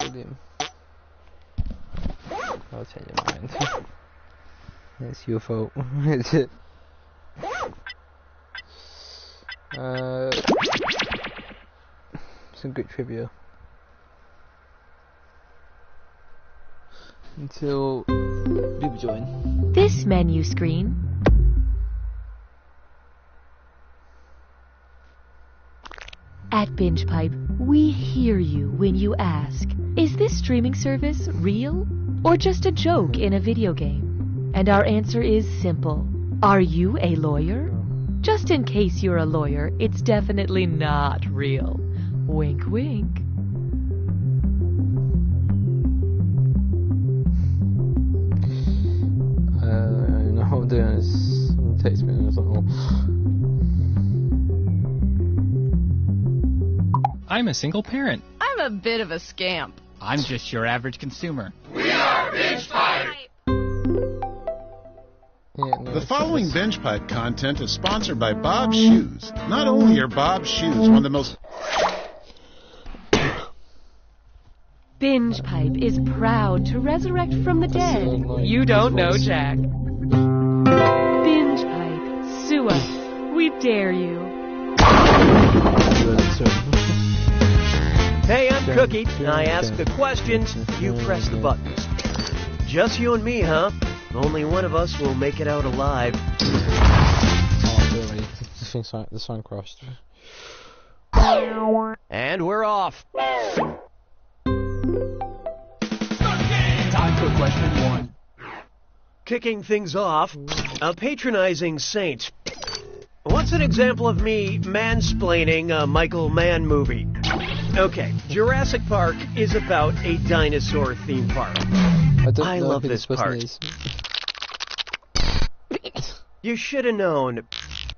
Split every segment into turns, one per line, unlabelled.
killed him. I'll change your mind. It's your fault. It's it. Some good trivia. Until people join.
This menu screen. At Binge Pipe, we hear you when you ask, is this streaming service real or just a joke in a video game? And our answer is simple. Are you a lawyer? Just in case you're a lawyer, it's definitely not real. Wink, wink.
No, I'm doing this. Someone texted me and I was like, oh.
I'm a single parent.
I'm a bit of a scamp.
I'm just your average consumer.
We are Binge Pipe!
The following Binge Pipe content is sponsored by Bob's Shoes. Not only are Bob's Shoes one of the most...
Binge Pipe is proud to resurrect from the dead. You don't know, Jack. Binge Pipe, sue us. We dare you.
Hey, I'm Cookie. I ask the questions, you press the buttons. Just you and me, huh? Only one of us will make it out alive.
The sign crossed.
And we're off.
Time for question 1.
Kicking things off, a patronizing saint. What's an example of me mansplaining a Michael Mann movie? Okay, Jurassic Park is about a dinosaur theme park. I love this part. You should have known.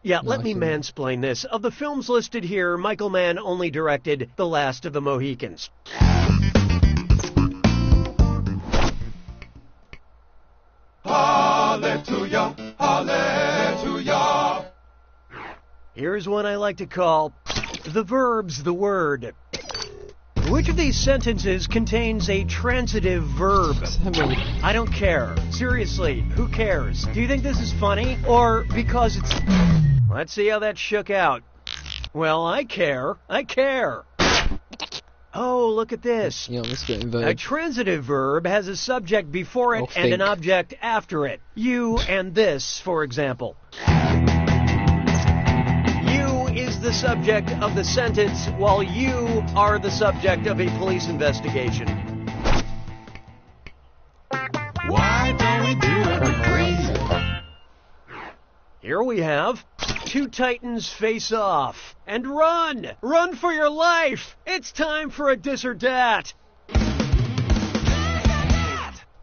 Yeah, let me mansplain this. Of the films listed here, Michael Mann only directed The Last of the Mohicans.
Hallelujah, hallelujah.
Here's one I like to call the verb's the word. Which of these sentences contains a transitive verb? I don't care. Seriously, who cares? Do you think this is funny? Or because it's... Let's see how that shook out. Well, I care. I care. Oh, look at this. A transitive verb has a subject before it and an object after it. You and this, for example. The subject of the sentence while you are the subject of a police investigation.
Why don't we do it with crazy?
Here we have two titans face off and run! Run for your life! It's time for a dis or dat.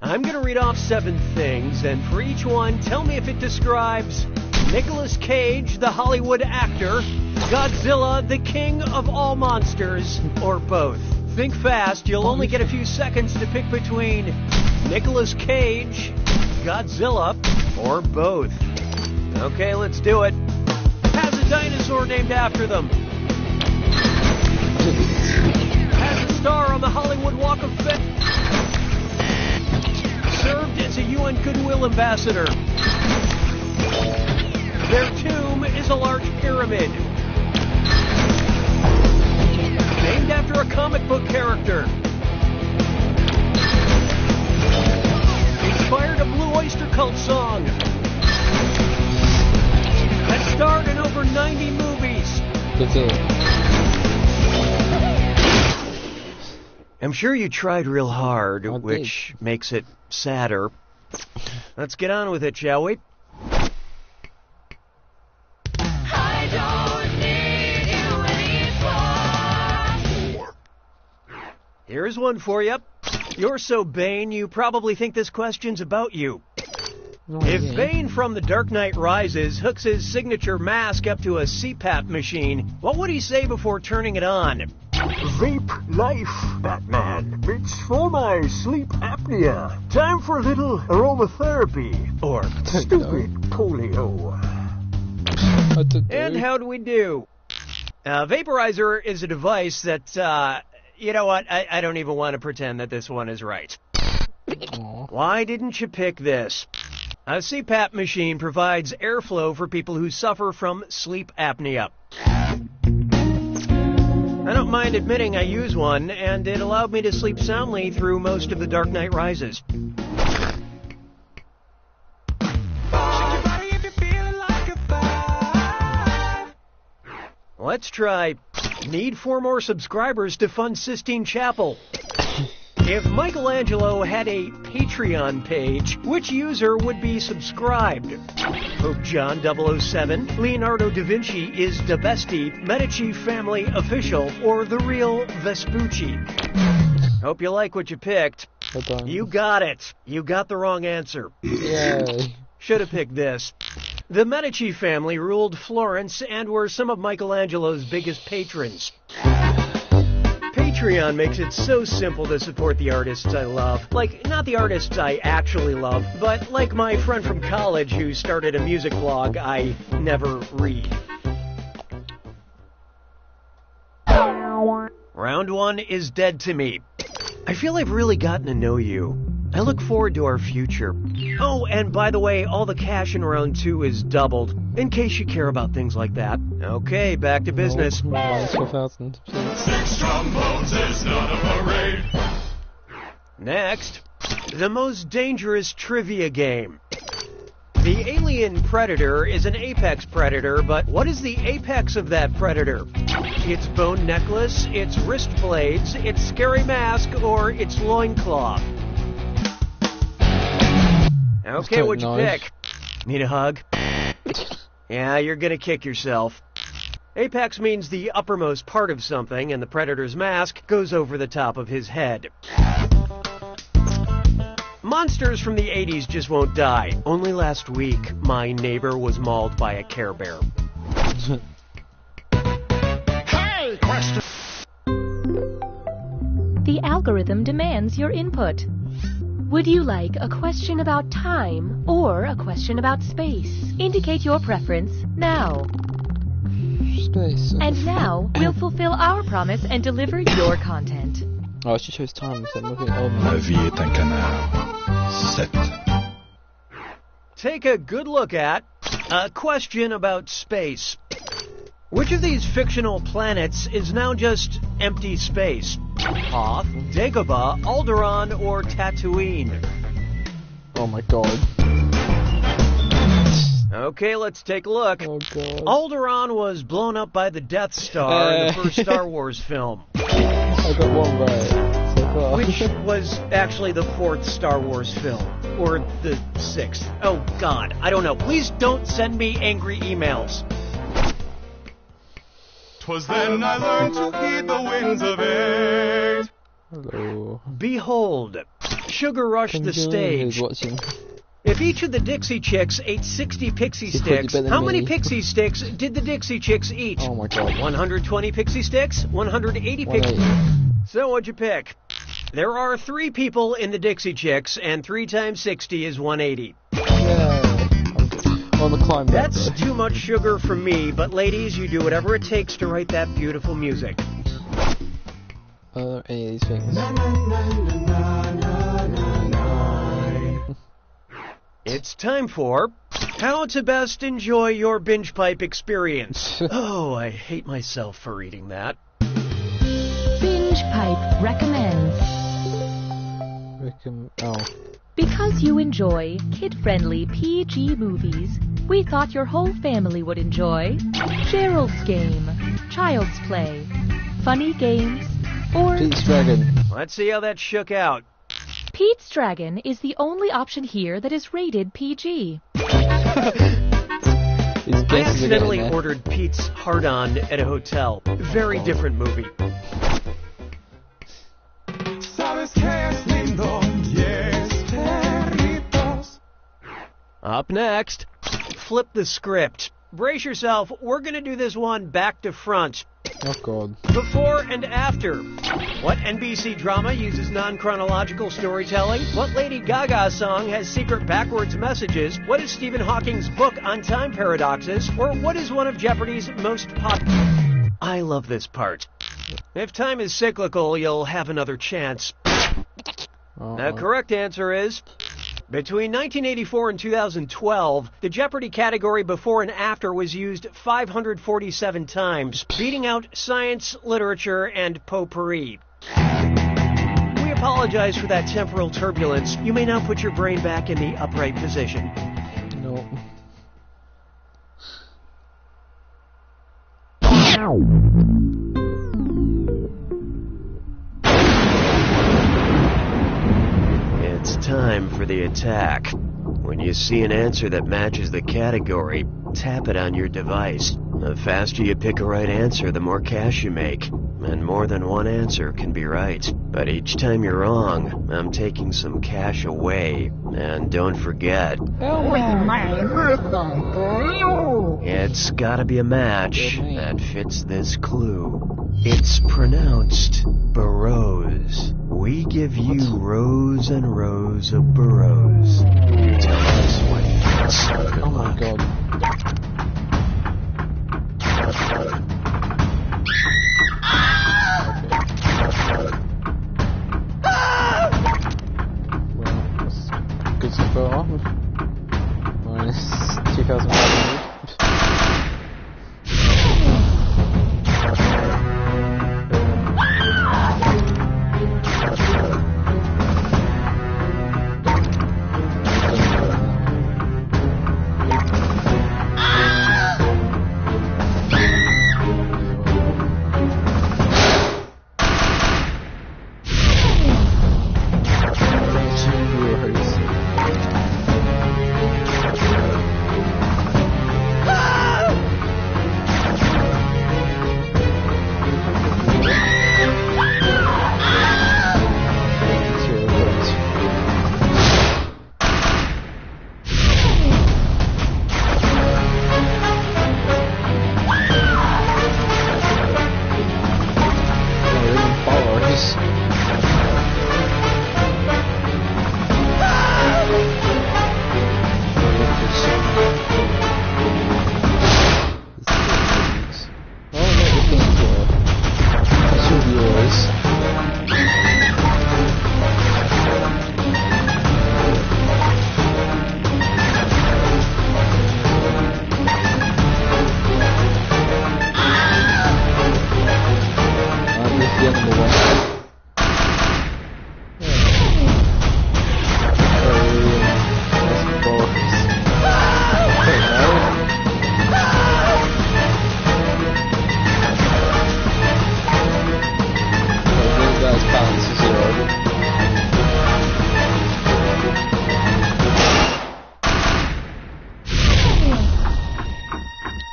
I'm gonna read off 7 things, and for each one, tell me if it describes Nicolas Cage, the Hollywood actor, Godzilla, the king of all monsters, or both. Think fast, you'll only get a few seconds to pick between Nicolas Cage, Godzilla, or both. Okay, let's do it. Has a dinosaur named after them. Has a star on the Hollywood Walk of Fame. Served as a UN Goodwill ambassador. Their tomb is a large pyramid. Named after a comic book character. Inspired a Blue Oyster Cult song. That starred in over 90 movies. I'm sure you tried real hard, which makes it sadder. Let's get on with it, shall we? Here's one for you. You're so Bane, you probably think this question's about you. If Bane from The Dark Knight Rises hooks his signature mask up to a CPAP machine, what would he say before turning it on?
Vape life, Batman. It's for my sleep apnea. Time for a little aromatherapy. Or stupid polio.
And how do we do? Vaporizer is a device that You know what? I don't even want to pretend that this one is right.
Aw.
Why didn't you pick this? A CPAP machine provides airflow for people who suffer from sleep apnea. I don't mind admitting I use one, and it allowed me to sleep soundly through most of The Dark Knight Rises. Let's try need 4 more subscribers to fund Sistine Chapel. If Michelangelo had a Patreon page, which user would be subscribed? Pope John 007, Leonardo da Vinci is the bestie, Medici family official, or the real Vespucci? Hope you like what you picked.
Well done.
You got it. You got the wrong answer.
Yay.
Should have picked this. The Medici family ruled Florence and were some of Michelangelo's biggest patrons. Patreon makes it so simple to support the artists I love. Like, not the artists I actually love, but like my friend from college who started a music blog I never read. Round 1 is dead to me. I feel I've really gotten to know you. I look forward to our future. Oh, and by the way, all the cash in round 2 is doubled, in case you care about things like that. Okay, back to business.
Minus 4,000.
6 trombones is not a parade.
Next, the most dangerous trivia game. The alien predator is an apex predator, but what is the apex of that predator? Its bone necklace, its wrist blades, its scary mask, or its loincloth? Okay, what'd you pick? Need a hug? Yeah, you're gonna kick yourself. Apex means the uppermost part of something, and the predator's mask goes over the top of his head. Monsters from the 80s just won't die. Only last week, my neighbor was mauled by a Care Bear.
Hey, question.
The algorithm demands your input. Would you like a question about time or a question about space? Indicate your preference now.
Space.
And now, we'll fulfill our promise and deliver your content.
Oh, she chose time, so I'm looking at
La vie est un canard. 7.
Take a good look at a question about space. Which of these fictional planets is now just empty space? Hoth, Dagobah, Alderaan, or Tatooine?
Oh my god.
Okay, let's take a look.
Oh god.
Alderaan was blown up by the Death Star in the first Star Wars film,
I got one right so far.
which was actually the 4th Star Wars film, or the 6th. Oh god, I don't know. Please don't send me angry emails.
'Twas then I learned to heed the winds of age.
Hello.
Behold, Sugar Rush the
Who's
stage.
watching?
If each of the Dixie Chicks ate 60 pixie
Secretly
sticks,
better than
how many
me.
pixie sticks did the Dixie Chicks eat?
Oh my god.
120 pixie sticks? 180 pixie...
180.
So what'd you pick? There are 3 people in the Dixie Chicks, and 3 times 60 is 180.
Yeah. I'm good. On the climb back
That's
though.
too much sugar for me, but ladies, you do whatever it takes to write that beautiful music.
Any of these things.
It's time for how to best enjoy your binge pipe experience. Oh, I hate myself for reading that.
Binge Pipe recommends.
Oh.
Because you enjoy kid-friendly PG movies, we thought your whole family would enjoy Gerald's Game, Child's Play, Funny Games, or
Pete's Dragon.
Let's see how that shook out.
Pete's Dragon is the only option here that is rated PG.
These
I
guesses are
accidentally
getting there.
ordered Pete's Hard-On at a hotel. Very different movie.
Sabes que es lindo, yes, perritos.
Up next, flip the script. Brace yourself, we're gonna do this one back to front.
Oh god.
Before and after. What NBC drama uses non-chronological storytelling? What Lady Gaga song has secret backwards messages? What is Stephen Hawking's book on time paradoxes? Or what is one of Jeopardy's most popular... I love this part. If time is cyclical, you'll have another chance. The correct answer is... Between 1984 and 2012, the Jeopardy category before and after was used 547 times, beating out science, literature, and potpourri. We apologize for that temporal turbulence. You may now put your brain back in the upright position.
No.
It's time for the attack. When you see an answer that matches the category, tap it on your device. The faster you pick a right answer, the more cash you make. And more than one answer can be right. But each time you're wrong, I'm taking some cash away. And don't forget, it's gotta be a match that fits this clue. It's pronounced burrows. We give you rows and rows of burrows. Tell us what fits.
Oh my god. Well, that's good so far. Minus 2,500.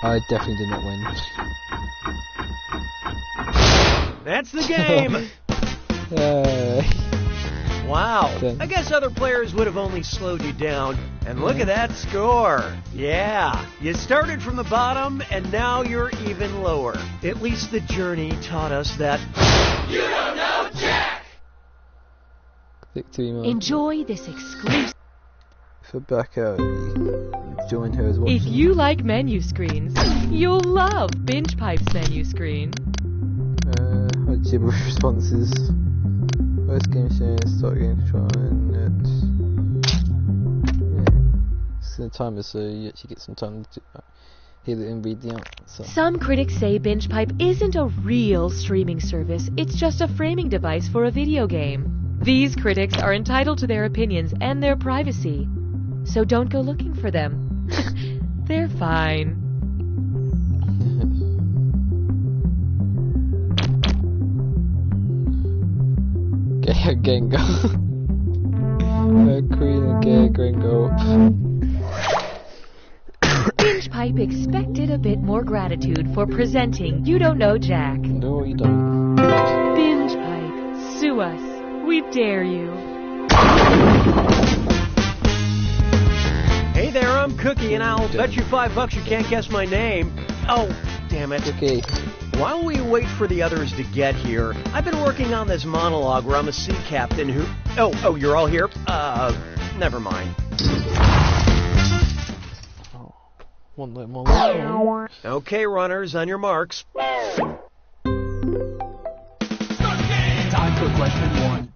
I definitely did not win.
That's the game! Wow, I guess other players would have only slowed you down. And look at that score! Yeah, you started from the bottom and now you're even lower. At least the journey taught us that... You don't know Jack!
Enjoy this exclusive...
For Becca, join her as well.
If you like menu screens, you'll love Binge Pipe's menu screen.
Gibberish responses. First game sharing, start game trying it. Yeah. It's the timer, so you actually get some time to hear it and read the answer.
Some critics say Binge Pipe isn't a real streaming service, it's just a framing device for a video game. These critics are entitled to their opinions and their privacy, so don't go looking for them. They're fine.
Gengo. Queen and Gengo.
Binge Pipe expected a bit more gratitude for presenting You Don't Know Jack.
No, you don't.
Binge Pipe, sue us. We dare you.
Hey there, I'm Cookie, and I'll bet you $5 you can't guess my name. Oh, damn it.
Okay.
While we wait for the others to get here, I've been working on this monologue where I'm a sea captain who... Oh, you're all here? Never mind.
One more.
Okay, runners, on your marks.
1.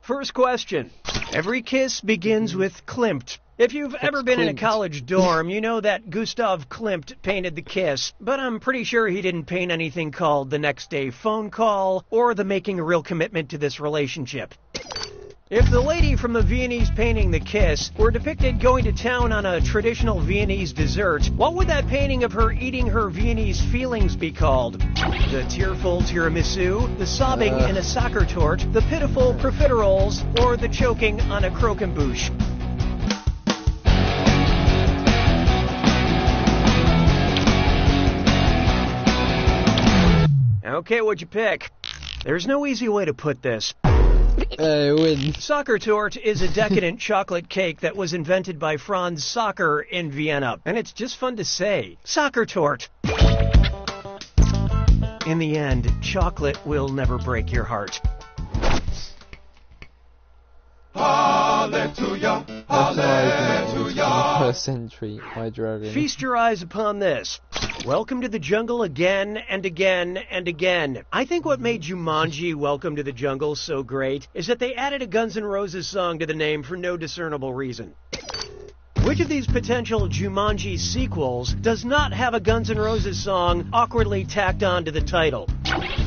First question. Every kiss begins with Klimt. If you've ever been in a
Klimt?
college dorm, you know that Gustav Klimt painted the kiss, but I'm pretty sure he didn't paint anything called The Next Day Phone Call or The Making a Real Commitment to This Relationship. If the lady from the Viennese painting The Kiss were depicted going to town on a traditional Viennese dessert, what would that painting of her eating her Viennese feelings be called? The tearful tiramisu, the sobbing in a soccer tort, the pitiful profiteroles, or the choking on a croquembouche? Okay, what'd you pick? There's no easy way to put this.
Win.
Soccer tort is a decadent chocolate cake that was invented by Franz Soccer in Vienna. And it's just fun to say. Soccer tort. In the end, chocolate will never break your heart.
Hallelujah, hallelujah.
First century, my dragon.
Feast your eyes upon this. Welcome to the Jungle again and again and again. I think what made Jumanji Welcome to the Jungle so great is that they added a Guns N' Roses song to the name for no discernible reason. Which of these potential Jumanji sequels does not have a Guns N' Roses song awkwardly tacked on to the title?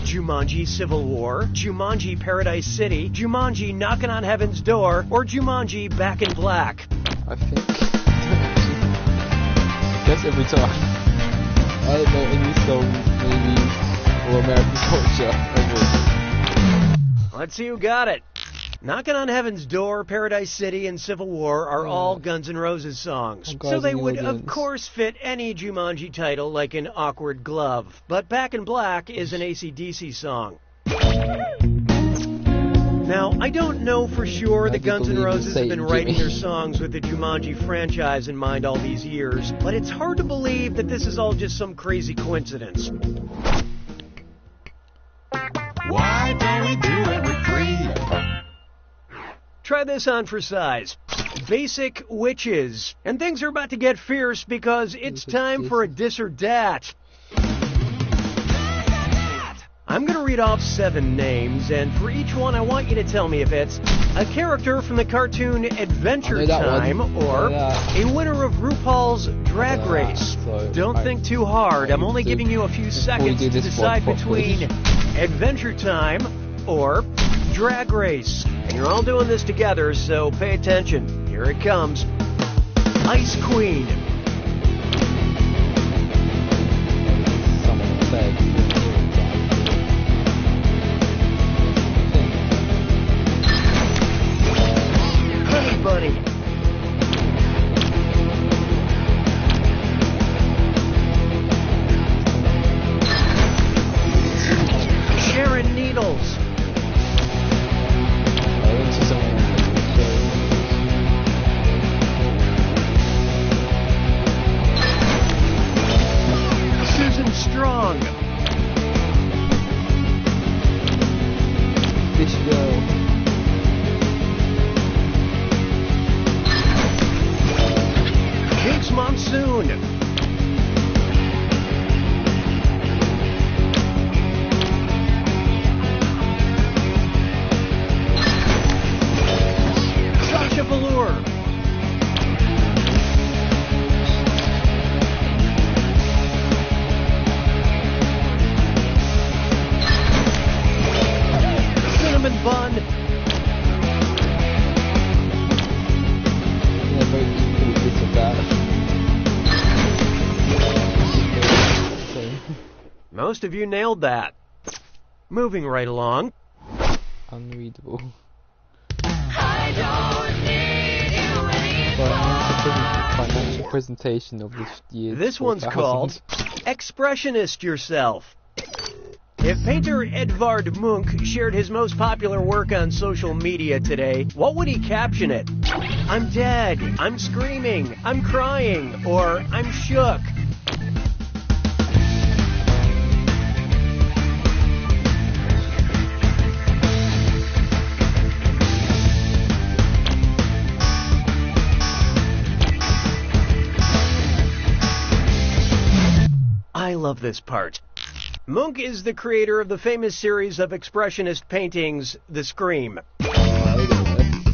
Jumanji Civil War, Jumanji Paradise City, Jumanji Knockin' on Heaven's Door, or Jumanji Back in Black?
I think. Guess every time. I don't know any song, maybe, or American culture.
Let's see who got it. Knockin' on Heaven's Door, Paradise City, and Civil War are all Guns N' Roses songs. So they would, of course, fit any Jumanji title like an awkward glove. But Back in Black is an AC/DC song. Now, I don't know for sure that Guns N' Roses have been writing their songs with the Jumanji franchise in mind all these years, but it's hard to believe that this is all just some crazy coincidence.
Why don't we do it with Creed?
Try this on for size. Basic witches. And things are about to get fierce because it's time for a dis or dat. I'm going to read off 7 names, and for each one I want you to tell me if it's a character from the cartoon Adventure Time or a winner of RuPaul's Drag Race. Don't think too hard. I'm only giving you a few seconds to decide between Adventure Time or Drag Race. And you're all doing this together, so pay attention. Here it comes. Ice Queen.
Someone said.
Honey Bunny. Sharon Needles. Susan Strong.
Fish Girl.
Jinx Monsoon. Sasha Velour. Cinnamon Bun.
Yeah, very equal with this or that.
Most of you nailed that. Moving right along.
Unreadable. Financial presentation of this year.
This one's called Expressionist Yourself. If painter Edvard Munch shared his most popular work on social media today, what would he caption it? I'm dead, I'm screaming, I'm crying, or I'm shook. I love this part. Munch is the creator of the famous series of expressionist paintings, The Scream.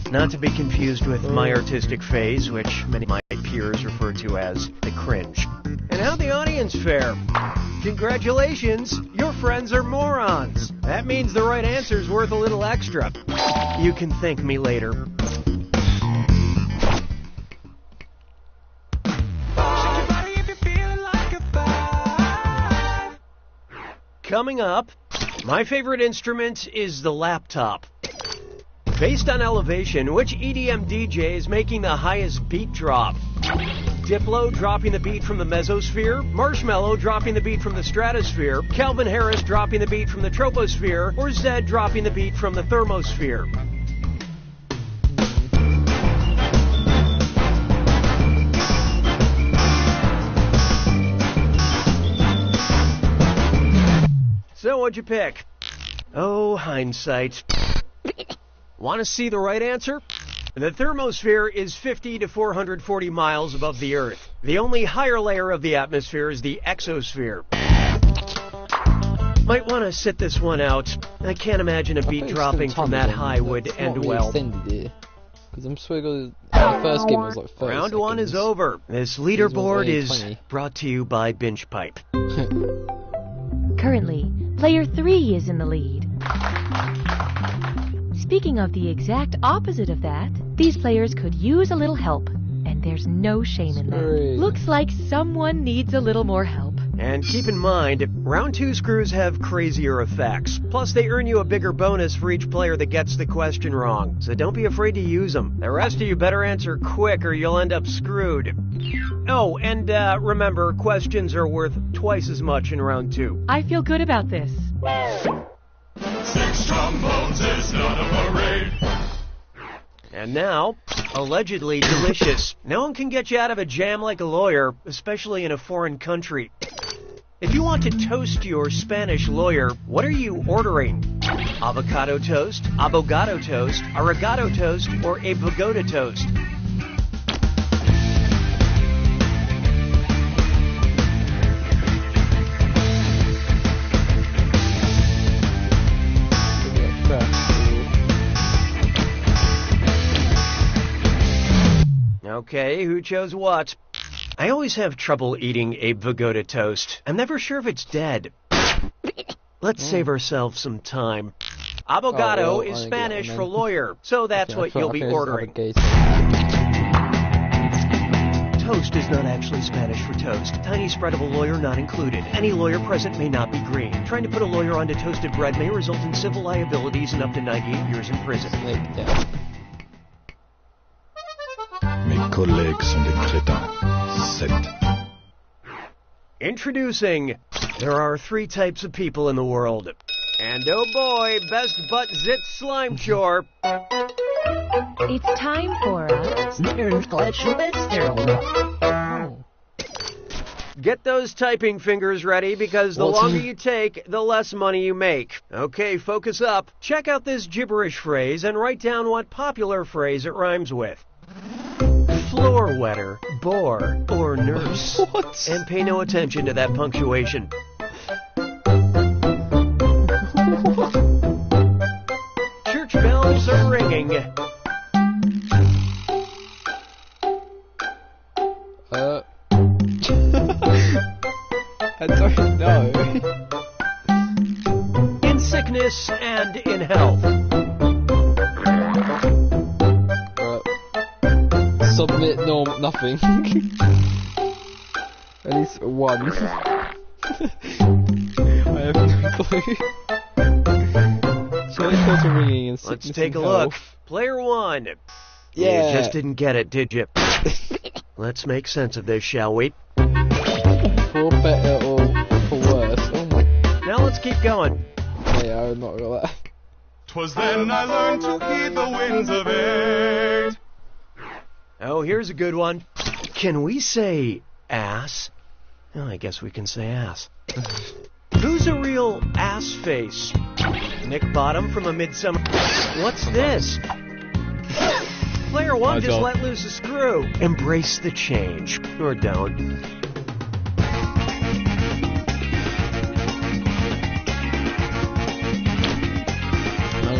Not to be confused with my artistic phase, which many of my peers refer to as the cringe. And how the audience fare? Congratulations, your friends are morons. That means the right answer's worth a little extra. You can thank me later. Coming up, my favorite instrument is the laptop. Based on elevation, which EDM DJ is making the highest beat drop? Diplo dropping the beat from the mesosphere, Marshmello dropping the beat from the stratosphere, Calvin Harris dropping the beat from the troposphere, or Zed dropping the beat from the thermosphere? So what'd you pick? Oh, hindsight. Want to see the right answer? The thermosphere is 50 to 440 miles above the Earth. The only higher layer of the atmosphere is the exosphere. Might want to sit this one out. I can't imagine a beat dropping from that high would end well.
Because I'm sure the first game was like 30
Round one is over. This leaderboard is brought to you by Binge Pipe.
Currently, player 3 is in the lead. Speaking of the exact opposite of that, these players could use a little help, and there's no shame in that. Looks like someone needs a little more help.
And keep in mind, round 2 screws have crazier effects. Plus, they earn you a bigger bonus for each player that gets the question wrong. So don't be afraid to use them. The rest of you better answer quick or you'll end up screwed. Oh, and remember, questions are worth twice as much in round 2.
I feel good about this.
6 trombones is not a parade.
And now, allegedly delicious. No one can get you out of a jam like a lawyer, especially in a foreign country. If you want to toast your Spanish lawyer, what are you ordering? Avocado toast, abogado toast, arrogado toast, or a pagoda toast? Okay, who chose what? I always have trouble eating a pagoda toast. I'm never sure if it's dead. Let's save ourselves some time. Abogado is Spanish for lawyer, so that's what you'll be ordering. Toast is not actually Spanish for toast. Tiny spreadable lawyer not included. Any lawyer present may not be green. Trying to put a lawyer onto toasted bread may result in civil liabilities and up to 98 years in prison.
Mes collègues sont des crétins. 7.
Introducing, there are 3 types of people in the world. And oh boy, best butt zit slime chore.
It's time for a...
Get those typing fingers ready, because the longer you take, the less money you make. Okay, focus up. Check out this gibberish phrase and write down what popular phrase it rhymes with. Floor wetter, bore, or nurse.
What?
And pay no attention to that punctuation. Church bells are ringing.
I don't know.
In sickness and in health.
Submit, no, nothing. At least one. I have no clue. So bells are ringing in sickness.
Let's take a look. Player 1.
Yeah.
You just didn't get it, did you? Let's make sense of this, shall we?
For better or for worse. Oh my.
Now let's keep going.
Yeah, I've not got that.
'Twas then I learned to heed the winds of 8.
Oh, here's a good one. Can we say ass? Oh, I guess we can say ass. Who's a real ass face? Nick Bottom from A Midsummer. What's this? Player 1 just let loose a screw. Embrace the change. Or don't.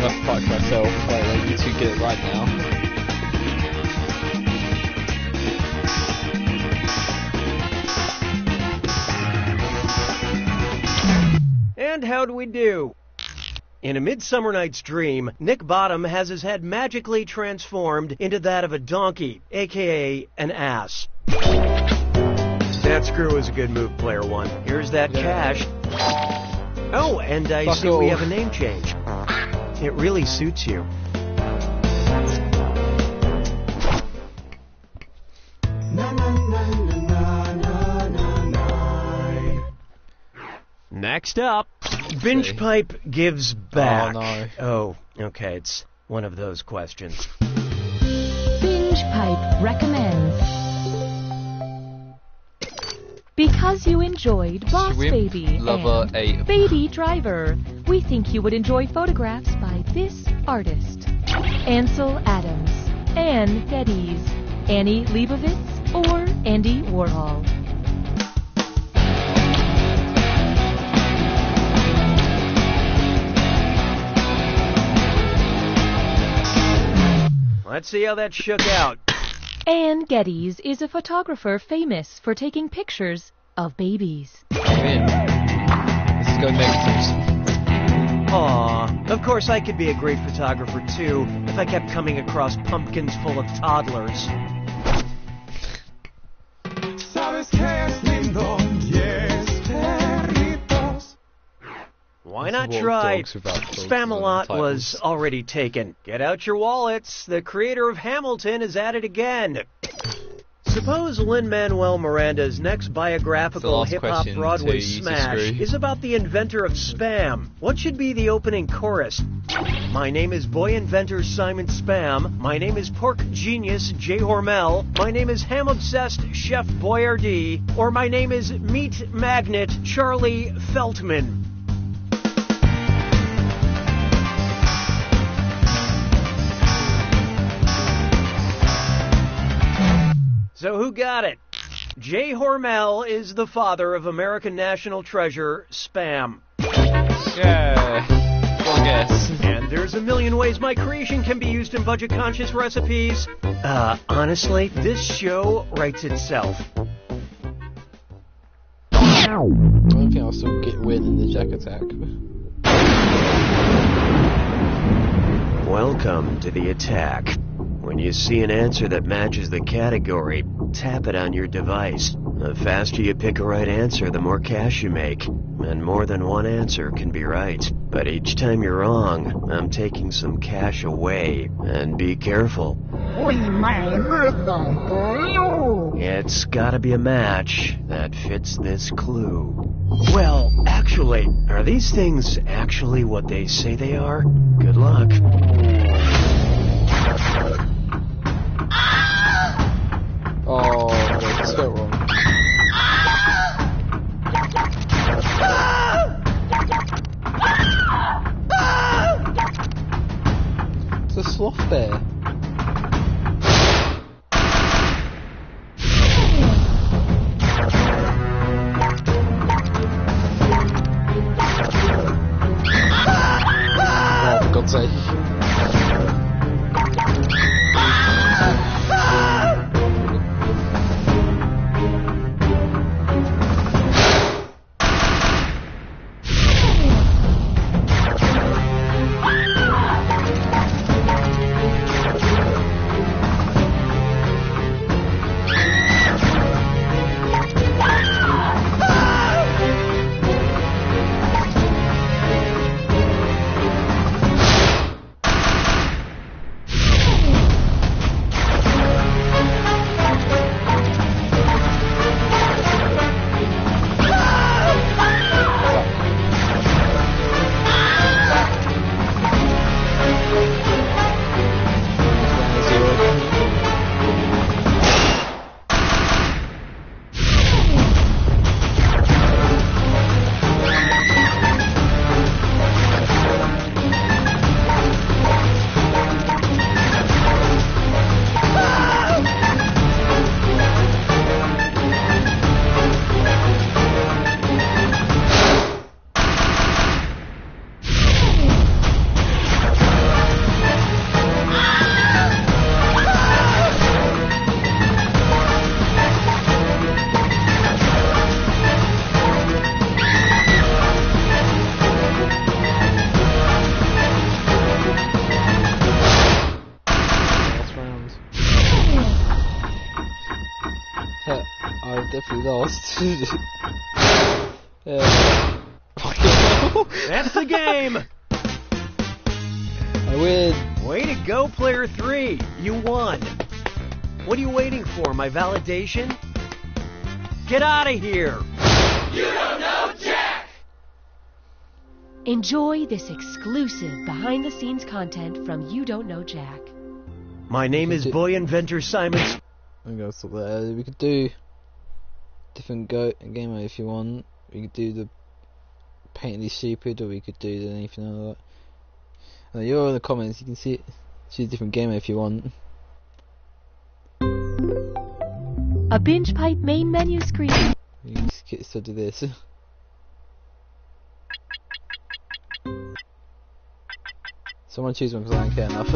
enough to fight myself, but like, you two get it right now.
And how do we do? In A Midsummer Night's Dream, Nick Bottom has his head magically transformed into that of a donkey, aka an ass. That screw is a good move, player one. Here's that cash. Oh, and I see we have a name change. It really suits you. Next up, Binge Pipe gives back.
Oh, no.
Oh, okay, it's one of those questions.
Binge Pipe recommends. Because you enjoyed Boss
Swim
Baby
Lover
and
8.
Baby Driver, we think you would enjoy photographs by this artist. Ansel Adams, Ann Geddes, Annie Leibovitz, or Andy Warhol.
Let's see how that shook out.
Ann Geddes is a photographer famous for taking pictures of babies.
I'm in. Let's go negatives.
Aw, of course I could be a great photographer too, if I kept coming across pumpkins full of toddlers. Why not try? Spamalot was already taken. Get out your wallets. The creator of Hamilton is at it again. Suppose Lin-Manuel Miranda's next biographical hip-hop Broadway smash is about the inventor of Spam. What should be the opening chorus? My name is boy inventor Simon Spam. My name is pork genius Jay Hormel. My name is ham-obsessed Chef Boyardee. Or my name is meat magnet Charlie Feltman. So who got it? Jay Hormel is the father of American national treasure, Spam.
Yeah. Well, guess.
And there's a million ways my creation can be used in budget-conscious recipes. Honestly, this show writes itself.
I don't think I'll still win in the Jack Attack.
Welcome to the attack. When you see an answer that matches the category, tap it on your device. The faster you pick a right answer, the more cash you make. And more than one answer can be right. But each time you're wrong, I'm taking some cash away. And be careful. It's gotta be a match that fits this clue. Well, actually, are these things actually what they say they are? Good luck.
Oh, that's so wrong. It's a sloth bear. Oh, for God's sake. definitely lost.
That's the game!
I win!
Way to go, player 3! You won! What are you waiting for, my validation? Get out of here!
You don't know Jack!
Enjoy this exclusive behind-the-scenes content from You Don't Know Jack.
My name is Boy Inventor Simons.
I'm gonna stop there. We could do different game mode if you want. We could do the Painfully Stupid, or we could do anything like that. You're in the comments, you can see it. Choose a different game mode if you want.
A binge pipe main menu screen.
You can just get started with this. Someone choose one because I don't care enough.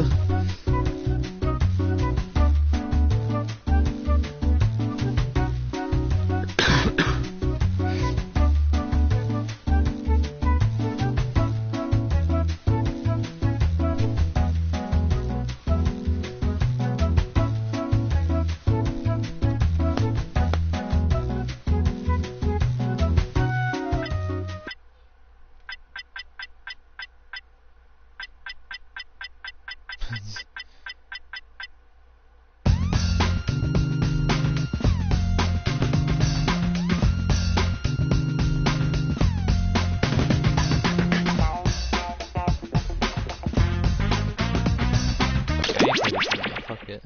Fuck it.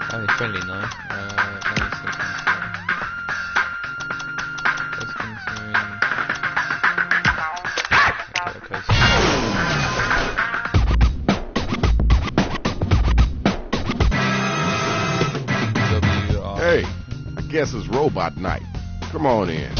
Oh, he's friendly now.
Hey, I guess it's robot night. Come on in.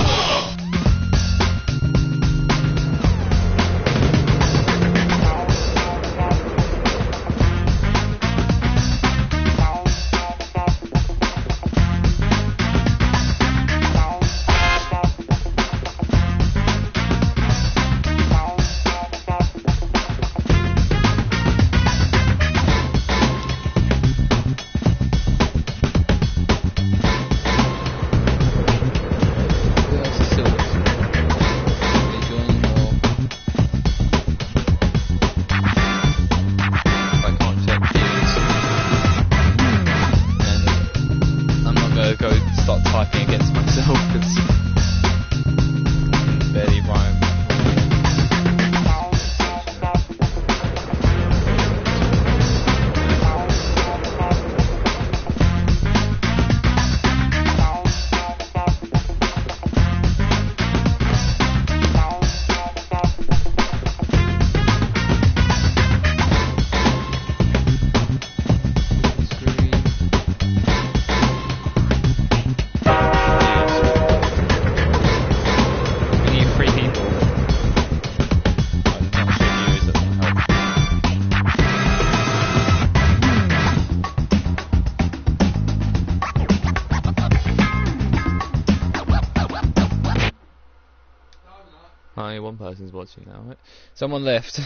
Only one person's watching now, right? Someone left.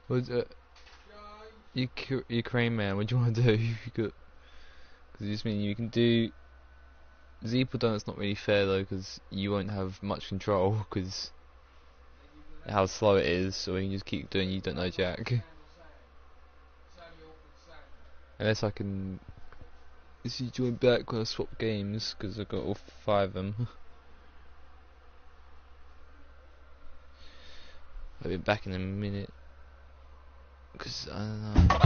Was Ukraine man? What do you want to do? Because just mean you can do. Zeeple Donut's not really fair though, because you won't have much control because how slow it is. So you can just keep doing You Don't Know Jack. Unless I can. Is he join back when I swap games? Because I've got all 5 of them. I'll be back in a minute. Because I don't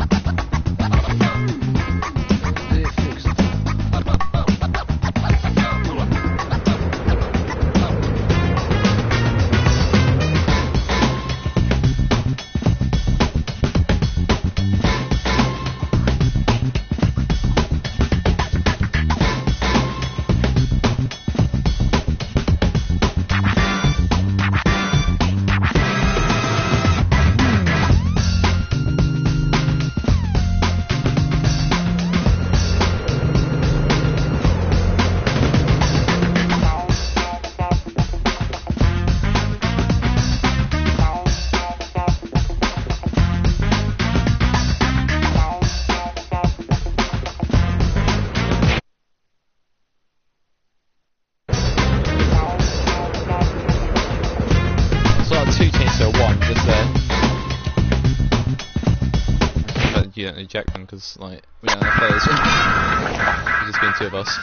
you don't need Jack then, because like we don't have players. There's just been 2 of us.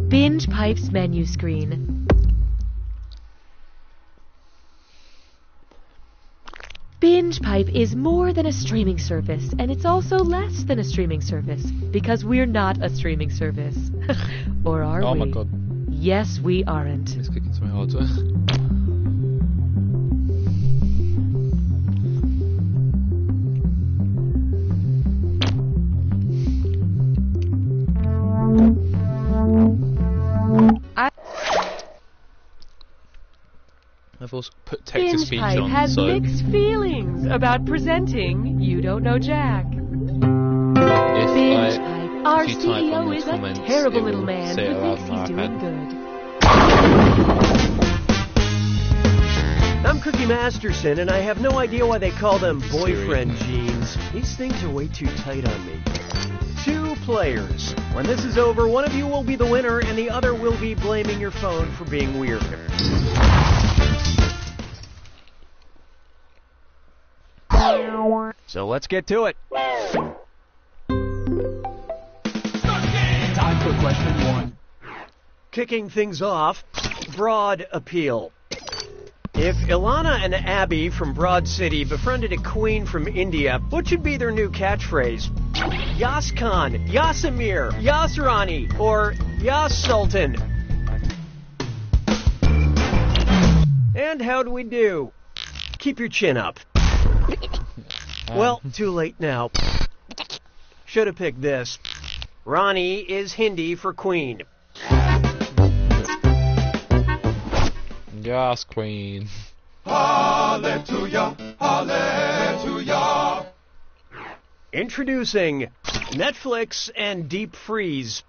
Binge Pipe's menu screen. Binge Pipe is more than a streaming service, and it's also less than a streaming service, because we're not a streaming service. Or are we?
Oh my god.
Yes, we aren't.
It's clicking so hard. I've also put text to
Binge
speech
Pipe
on,
has
so
mixed feelings about presenting You Don't Know Jack.
if
Binge Pipe, our
if you type on
CEO
the
is a
comments,
terrible
it
little
will
man
say it
who
aloud
thinks
on
he's
my
doing
iPad.
good.
I'm Cookie Masterson, and I have no idea why they call them boyfriend jeans. These things are way too tight on me. 2 players. When this is over, one of you will be the winner, and the other will be blaming your phone for being weird. So let's get to it.
Time for question 1.
Kicking things off, Broad Appeal. If Ilana and Abby from Broad City befriended a queen from India, what should be their new catchphrase? Yas Khan, Yasamir, Yasrani, or Yas Sultan? And how do we do? Keep your chin up. Well, too late now. Should have picked this. Rani is Hindi for queen.
Yes, Queen.
Hallelujah, hallelujah.
Introducing Netflix and Deep Freeze.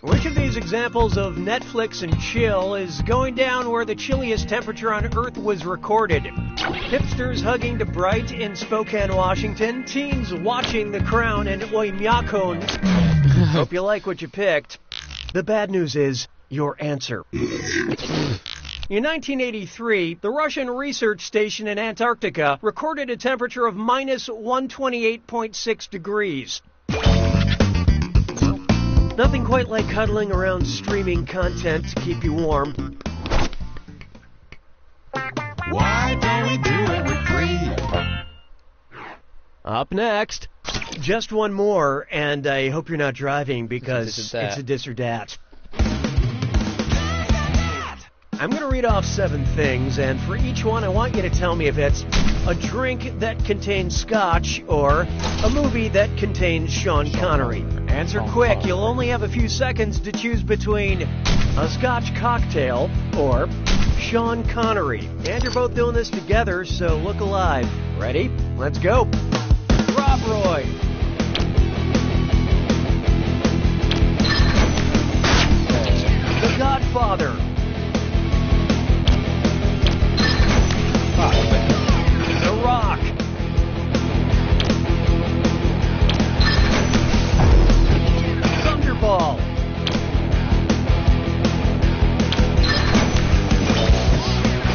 Which of these examples of Netflix and chill is going down where the chilliest temperature on Earth was recorded? Hipsters hugging to Bright in Spokane, Washington. Teens watching The Crown in Oymyakon. Hope you like what you picked. The bad news is your answer. In 1983, the Russian research station in Antarctica recorded a temperature of minus 128.6 degrees. Nothing quite like cuddling around streaming content to keep you warm.
Why don't we do it for free?
Up next, just one more, and I hope you're not driving because
It's a dat.
it's a dis or dat. I'm going to read off 7 things, and for each one, I want you to tell me if it's a drink that contains scotch or a movie that contains Sean Connery. Answer quick. You'll only have a few seconds to choose between a scotch cocktail or Sean Connery. And you're both doing this together, so look alive. Ready? Let's go. Rob Roy. The Godfather. The Rock. Thunderball.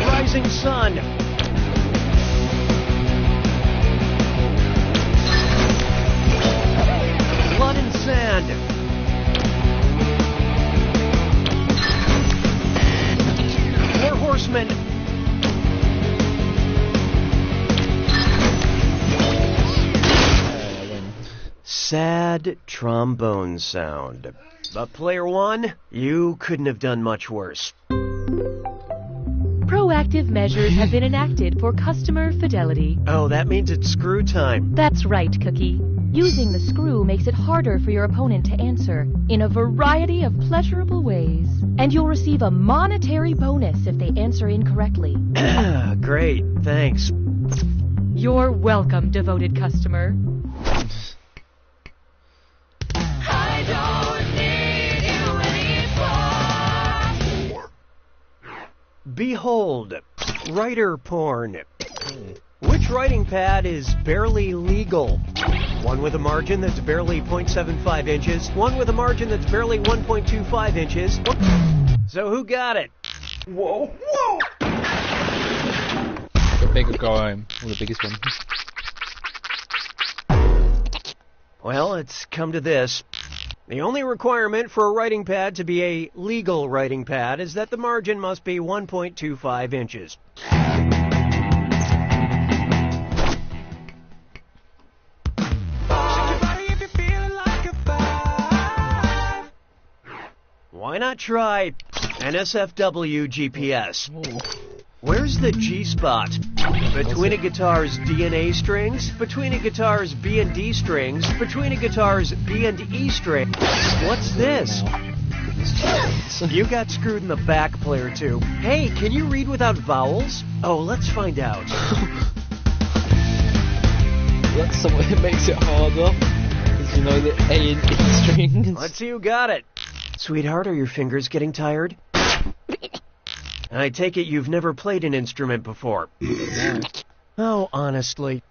Rising Sun. Blood and Sand. Four Horsemen. Sad trombone sound. But player 1, you couldn't have done much worse.
Proactive measures have been enacted for customer fidelity.
Oh, that means it's screw time.
That's right, Cookie. Using the screw makes it harder for your opponent to answer in a variety of pleasurable ways. And you'll receive a monetary bonus if they answer incorrectly.
Great, thanks.
You're welcome, devoted customer.
Behold, writer porn. Which writing pad is barely legal? One with a margin that's barely 0.75 inches, one with a margin that's barely 1.25 inches. So who got it?
Whoa, whoa!
The bigger go home, or the biggest one.
Well, it's come to this. The only requirement for a writing pad to be a legal writing pad is that the margin must be 1.25 inches. Why not try NSFW GPS? Where's the G-spot? Between a guitar's D and A strings? Between a guitar's B and D strings? Between a guitar's B and E string? What's this? You got screwed in the back, player 2. Hey, can you read without vowels? Oh, let's find out.
That's somewhat it makes it harder, because you know the A and E strings.
Let's see who got it. Sweetheart, are your fingers getting tired? I take it you've never played an instrument before. Oh, honestly.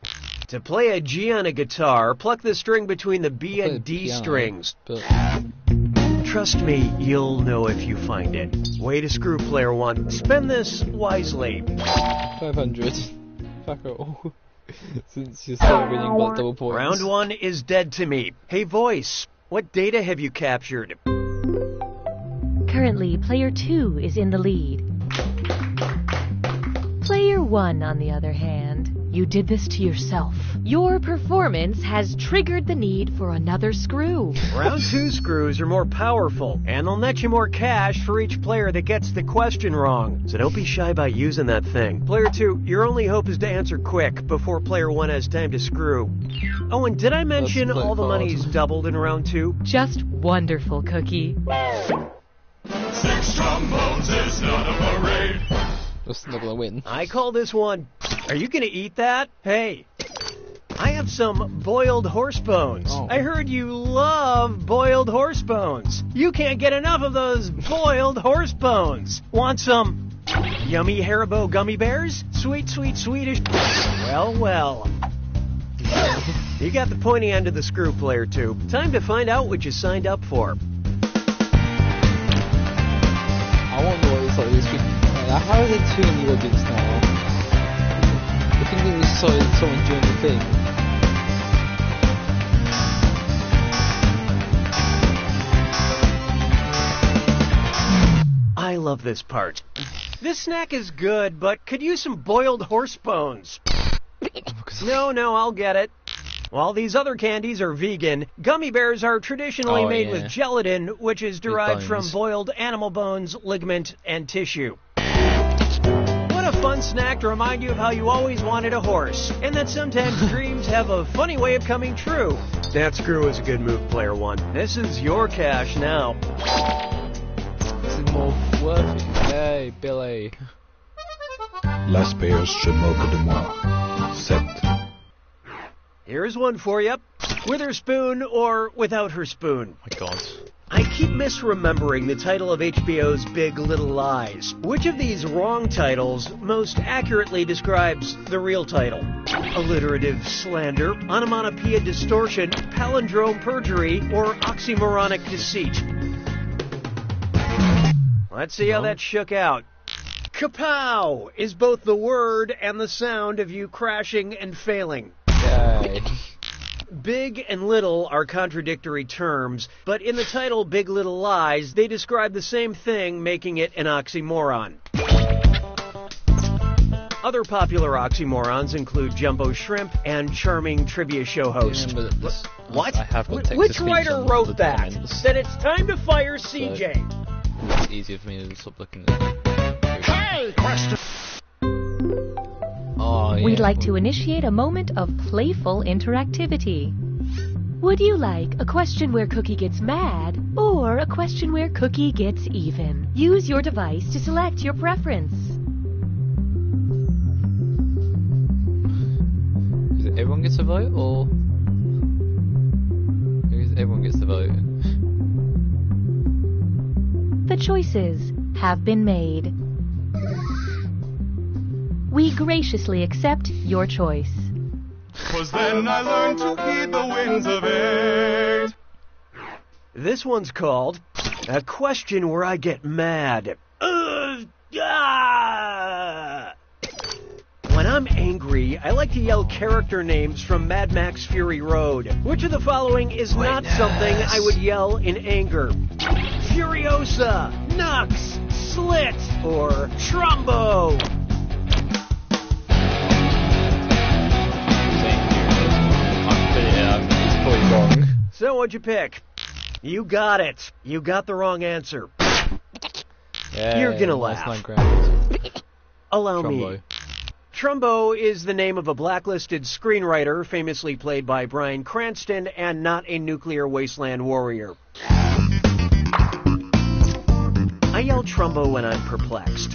To play a G on a guitar, pluck the string between the B and D strings. Trust me, you'll know if you find it. Way to screw, player 1. Spend this wisely.
500. Fuck it all. Since you started winning by double points.
Round 1 is dead to me. Hey, voice, what data have you captured?
Currently, player 2 is in the lead. Player 1, on the other hand, you did this to yourself. Your performance has triggered the need for another screw.
Round 2 screws are more powerful, and they'll net you more cash for each player that gets the question wrong. So don't be shy about using that thing. Player 2, your only hope is to answer quick before player 1 has time to screw. Oh, and did I mention all the money's doubled in round 2?
Just wonderful, Cookie.
6 trombones is not a parade.
That's not gonna win.
I call this one. Are you gonna eat that? Hey, I have some boiled horse bones.
Oh.
I heard you love boiled horse bones. You can't get enough of those boiled horse bones. Want some yummy Haribo gummy bears? Sweet, sweet, Swedish. Well, well. You got the pointy end of the screw, player 2. Time to find out what you signed up for.
I wonder what it's like this week. How are they tuning the audience now? I think it was someone doing the thing.
I love this part. This snack is good, but could use some boiled horse bones. No, I'll get it. While these other candies are vegan, gummy bears are traditionally made with gelatin, which is derived from boiled animal bones, ligament, and tissue. What a fun snack to remind you of how you always wanted a horse, and that sometimes dreams have a funny way of coming true. That screw is a good move, player 1. This is your cash now.
This is more worth it. Hey, Billy.
Las payas se moquent de moi. 7.
Here's one for you. With her spoon or without her spoon?
My God.
I keep misremembering the title of HBO's Big Little Lies. Which of these wrong titles most accurately describes the real title? Alliterative slander, onomatopoeia distortion, palindrome perjury, or oxymoronic deceit? Let's see how that shook out. Kapow is both the word and the sound of you crashing and failing.
Yay.
Big and little are contradictory terms, but in the title Big Little Lies, they describe the same thing, making it an oxymoron. Other popular oxymorons include jumbo shrimp and charming trivia show host. What?
I have got
Which writer wrote that? Said it's time to fire CJ.
It's easier for me to stop looking at it.
Hey, question.
Oh, yeah.
We'd like to initiate a moment of playful interactivity. Would you like a question where Cookie gets mad, or a question where Cookie gets even? Use your device to select your preference.
Is it everyone gets a vote, or everyone gets the vote?
The choices have been made. We graciously accept your choice.
'Twas then I learned to heed the winds of eight.
This one's called A Question Where I Get Mad. When I'm angry, I like to yell character names from Mad Max Fury Road. Which of the following is not something I would yell in anger? Furiosa, Nux, Slit, or Trumbo?
It's probably wrong.
So what'd you pick? You got it. You got the wrong answer.
Yeah,
You're gonna
nice
laugh.
ground.
Allow
Trumbo.
me. Trumbo is the name of a blacklisted screenwriter famously played by Bryan Cranston and not a nuclear wasteland warrior. I yell Trumbo when I'm perplexed.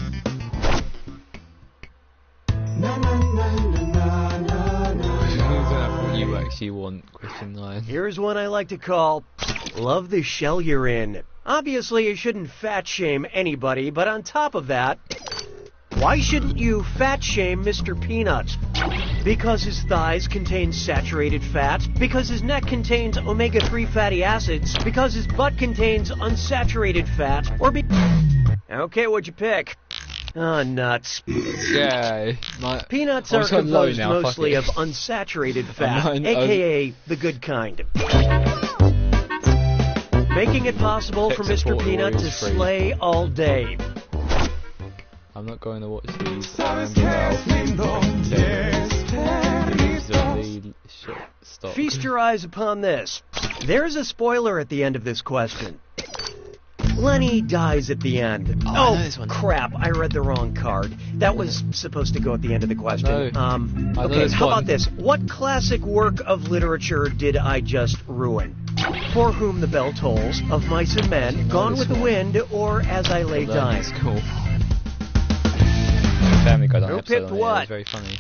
What you actually want, question 9.
Here's one I like to call Love the Shell You're In. Obviously, you shouldn't fat shame anybody, but on top of that, why shouldn't you fat shame Mr. Peanut? Because his thighs contain saturated fat, because his neck contains omega-3 fatty acids, because his butt contains unsaturated fat, or Okay, what'd you pick? Oh, nuts.
Yeah.
Peanuts
I'm
are
so low
composed
now, fuck
mostly
it.
of unsaturated fat,
I'm-
aka the good kind. Making it possible for
Pick
Mr.
support
Peanut to
Warriors free.
slay all day.
I'm not going to watch these. I remember Stop.
Feast your eyes upon this. There's a spoiler at the end of this question. Lenny dies at the end.
I know this one.
Crap, I read the wrong card. That was supposed to go at the end of the question.
I know
Okay,
this
how
one.
about this? What classic work of literature did I just ruin? For Whom the Bell Tolls, Of Mice and Men, Gone with the Wind, or As I Lay Dying?
That's cool. Family Guy done
Who
an episode
picked
on it,
what?
It was very funny.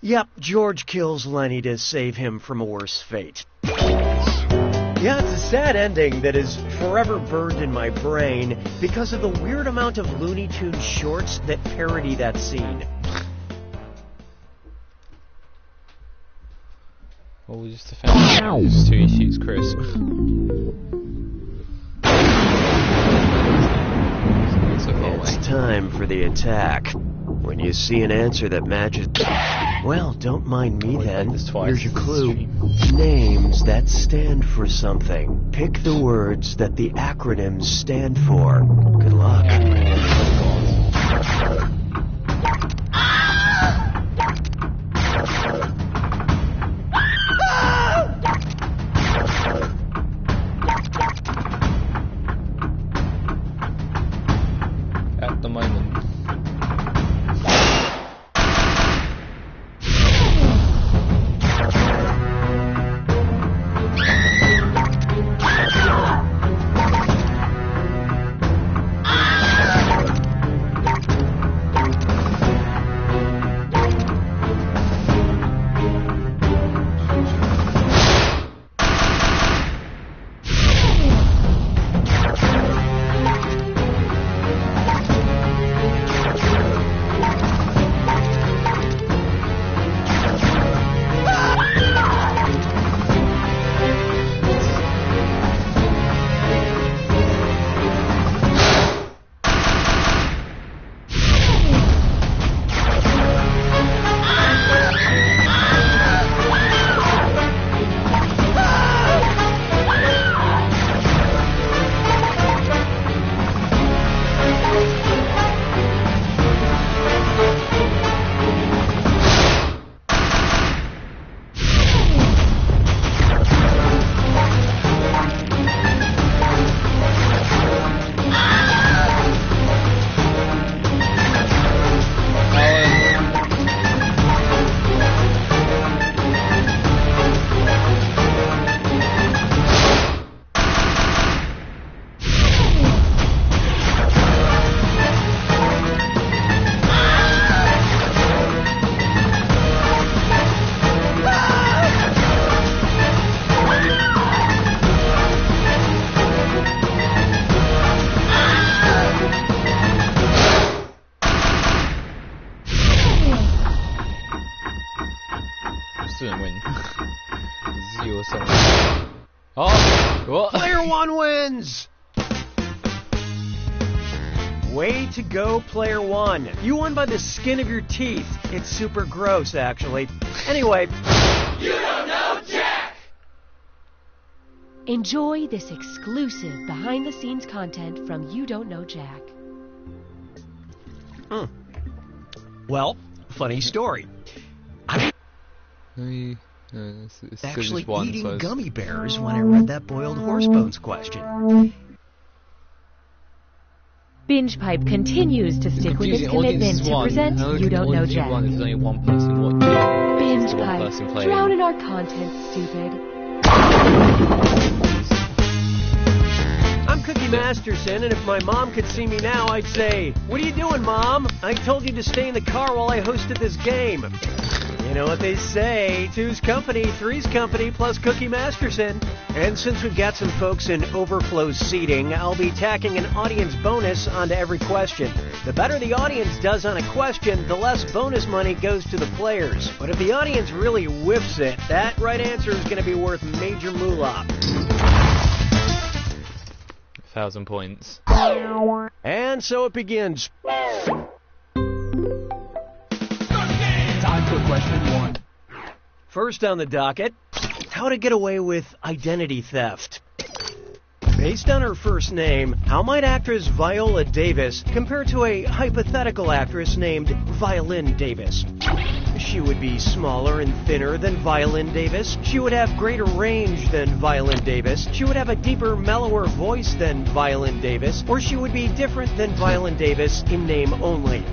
Yep, George kills Lenny to save him from a worse fate. Yeah, it's a sad ending that is forever burned in my brain because of the weird amount of Looney Tunes shorts that parody that scene.
Well, we'll just defend just till he shoots Chris.
It's time for the attack. When you see an answer that matches... Well, don't mind me then. Here's your clue. Names that stand for something. Pick the words that the acronyms stand for. Good luck.
At the moment. What?
Player 1 wins! Way to go, Player 1. You won by the skin of your teeth. It's super gross, actually. Anyway.
You don't know Jack!
Enjoy this exclusive behind-the-scenes content from You Don't Know Jack.
Well, funny story.
It's
Actually
one,
eating
so
gummy bears when I read that boiled horse bones question.
Binge Pipe continues to stick with its commitment to present You Don't Know Jack.
There's only one person watching.
Binge
One
Pipe,
person playing.
drown in our content, stupid.
I'm Cookie Masterson, and if my mom could see me now, I'd say, "What are you doing, Mom? I told you to stay in the car while I hosted this game." You know what they say, two's company, three's company, plus Cookie Masterson. And since we've got some folks in overflow seating, I'll be tacking an audience bonus onto every question. The better the audience does on a question, the less bonus money goes to the players. But if the audience really whiffs it, that right answer is going to be worth major moolah.
1,000 points.
And so it begins.
Time for question 1.
First on the docket, how to get away with identity theft. Based on her first name, how might actress Viola Davis compare to a hypothetical actress named Violin Davis? She would be smaller and thinner than Violin Davis. She would have greater range than Violin Davis. She would have a deeper, mellower voice than Violin Davis. Or she would be different than Violin Davis in name only.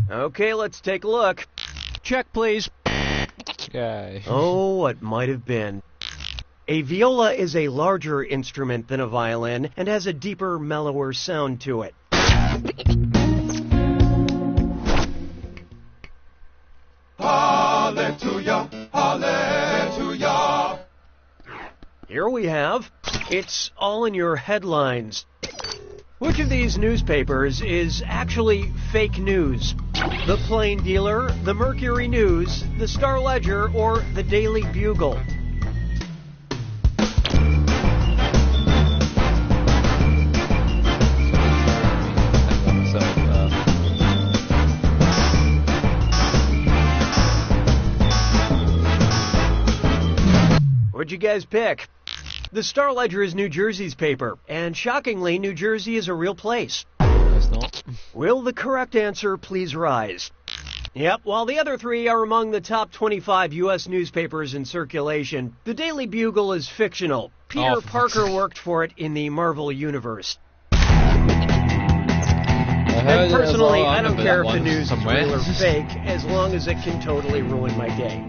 Okay, let's take a look. Check, please.
Okay.
Oh, what might have been. A viola is a larger instrument than a violin and has a deeper, mellower sound to it.
Hallelujah, hallelujah.
Here we have, it's all in your headlines. Which of these newspapers is actually fake news? The Plain Dealer, the Mercury News, the Star Ledger, or the Daily Bugle? What'd you guys pick? The Star Ledger is New Jersey's paper, and shockingly, New Jersey is a real place.
It's not.
Will the correct answer please rise? Yep, while the other three are among the top 25 U.S. newspapers in circulation, the Daily Bugle is fictional. Peter Parker worked for it in the Marvel Universe. And personally, I don't care if the news is real or fake, as long as it can totally ruin my day.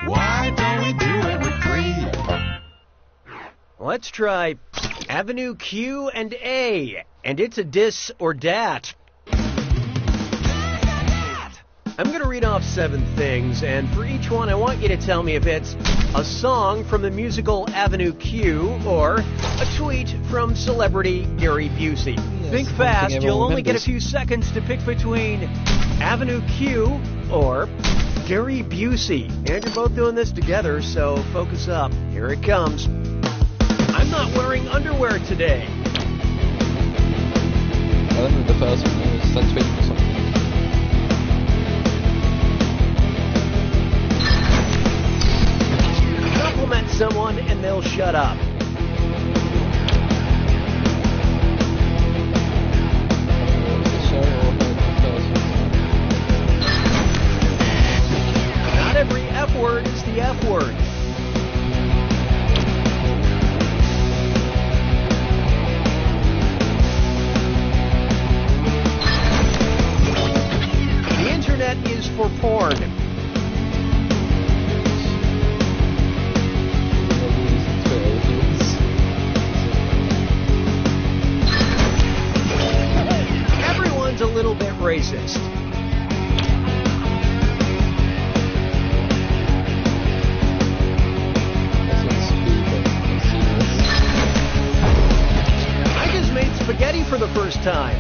Why don't we do it with greed?
Let's try Avenue Q and A, and it's a dis or dat. I'm going to read off 7 things, and for each one I want you to tell me if it's a song from the musical Avenue Q or a tweet from celebrity Gary Busey. Think fast, you'll only get a few seconds to pick between Avenue Q or Gary Busey. And you're both doing this together, so focus up. Here it comes. I'm not wearing underwear today.
I don't know the first one. It was like tweet or something.
Compliment someone and they'll shut up. Not every F word is the F word. The internet is for porn. Everyone's a little bit racist. I just made spaghetti for the first time.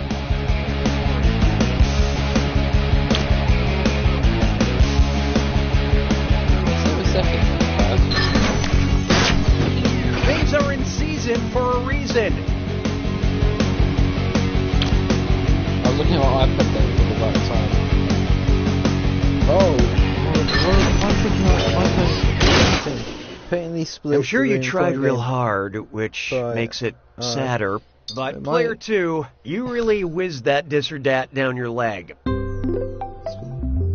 me split.
I'm sure you
between
tried
playing
real
game.
hard, which
But,
makes it sadder. But
it
player
might-
2, you really whizzed that dis or dat down your leg.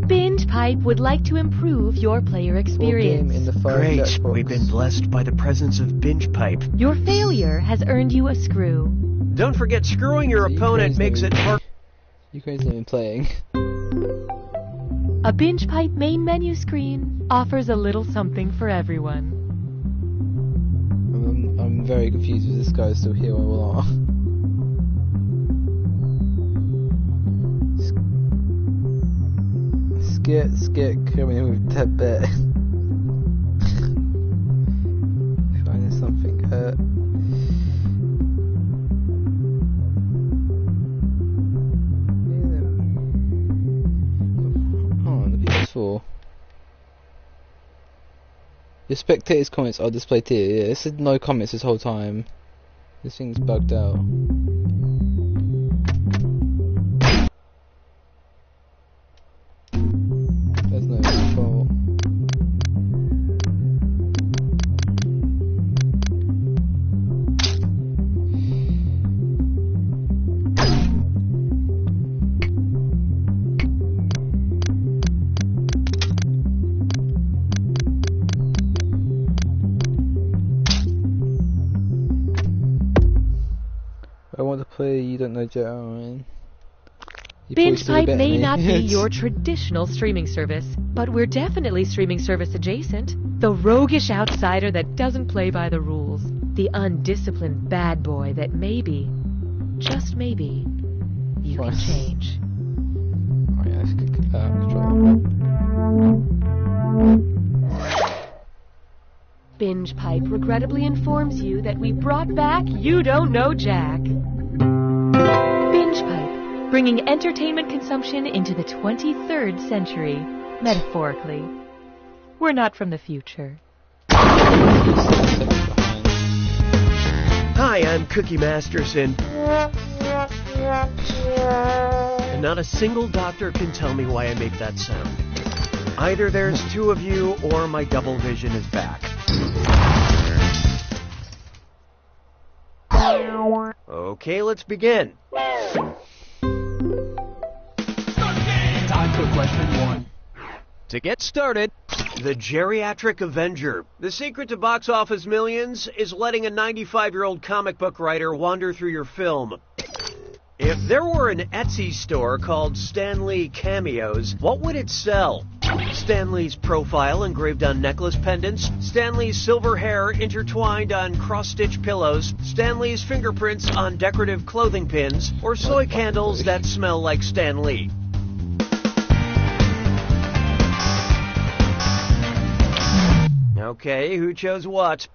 Binge Pipe would like to improve your player
Full game
experience.
in the fire
Great,
Jackbox.
we've been blessed by the presence of Binge Pipe.
Your failure has earned you a screw.
Don't forget, screwing your
So you
opponent
guys
makes
know-
it hard.
You guys have been playing.
A Binge Pipe main menu screen offers a little something for everyone.
I'm very confused if this guy's still here or not. Skit coming in with dead bit. Finding something hurt. Oh, on the PS4. Your spectators' comments are displayed here. Yeah, it said no comments this whole time. This thing's bugged out. There's no control. I want to play You Don't Know Jet Owen.
Binge Pipe may not be your traditional streaming service, but we're definitely streaming service adjacent. The roguish outsider that doesn't play by the rules. The undisciplined bad boy that maybe, just maybe, you can
Right.
change.
Oh yeah, let's get control.
Binge Pipe regrettably informs you that we brought back You Don't Know Jack. Binge Pipe, bringing entertainment consumption into the 23rd century, metaphorically. We're not from the future.
Hi, I'm Cookie Masterson. And not a single doctor can tell me why I make that sound. Either there's two of you or my double vision is back. Okay, let's begin.
Time for question 1.
To get started, the Geriatric Avenger. The secret to box office millions is letting a 95-year-old comic book writer wander through your film. If there were an Etsy store called Stan Lee Cameos, what would it sell? Stan Lee's profile engraved on necklace pendants, Stan Lee's silver hair intertwined on cross-stitch pillows, Stan Lee's fingerprints on decorative clothing pins, or soy candles that smell like Stan Lee. Okay, who chose what?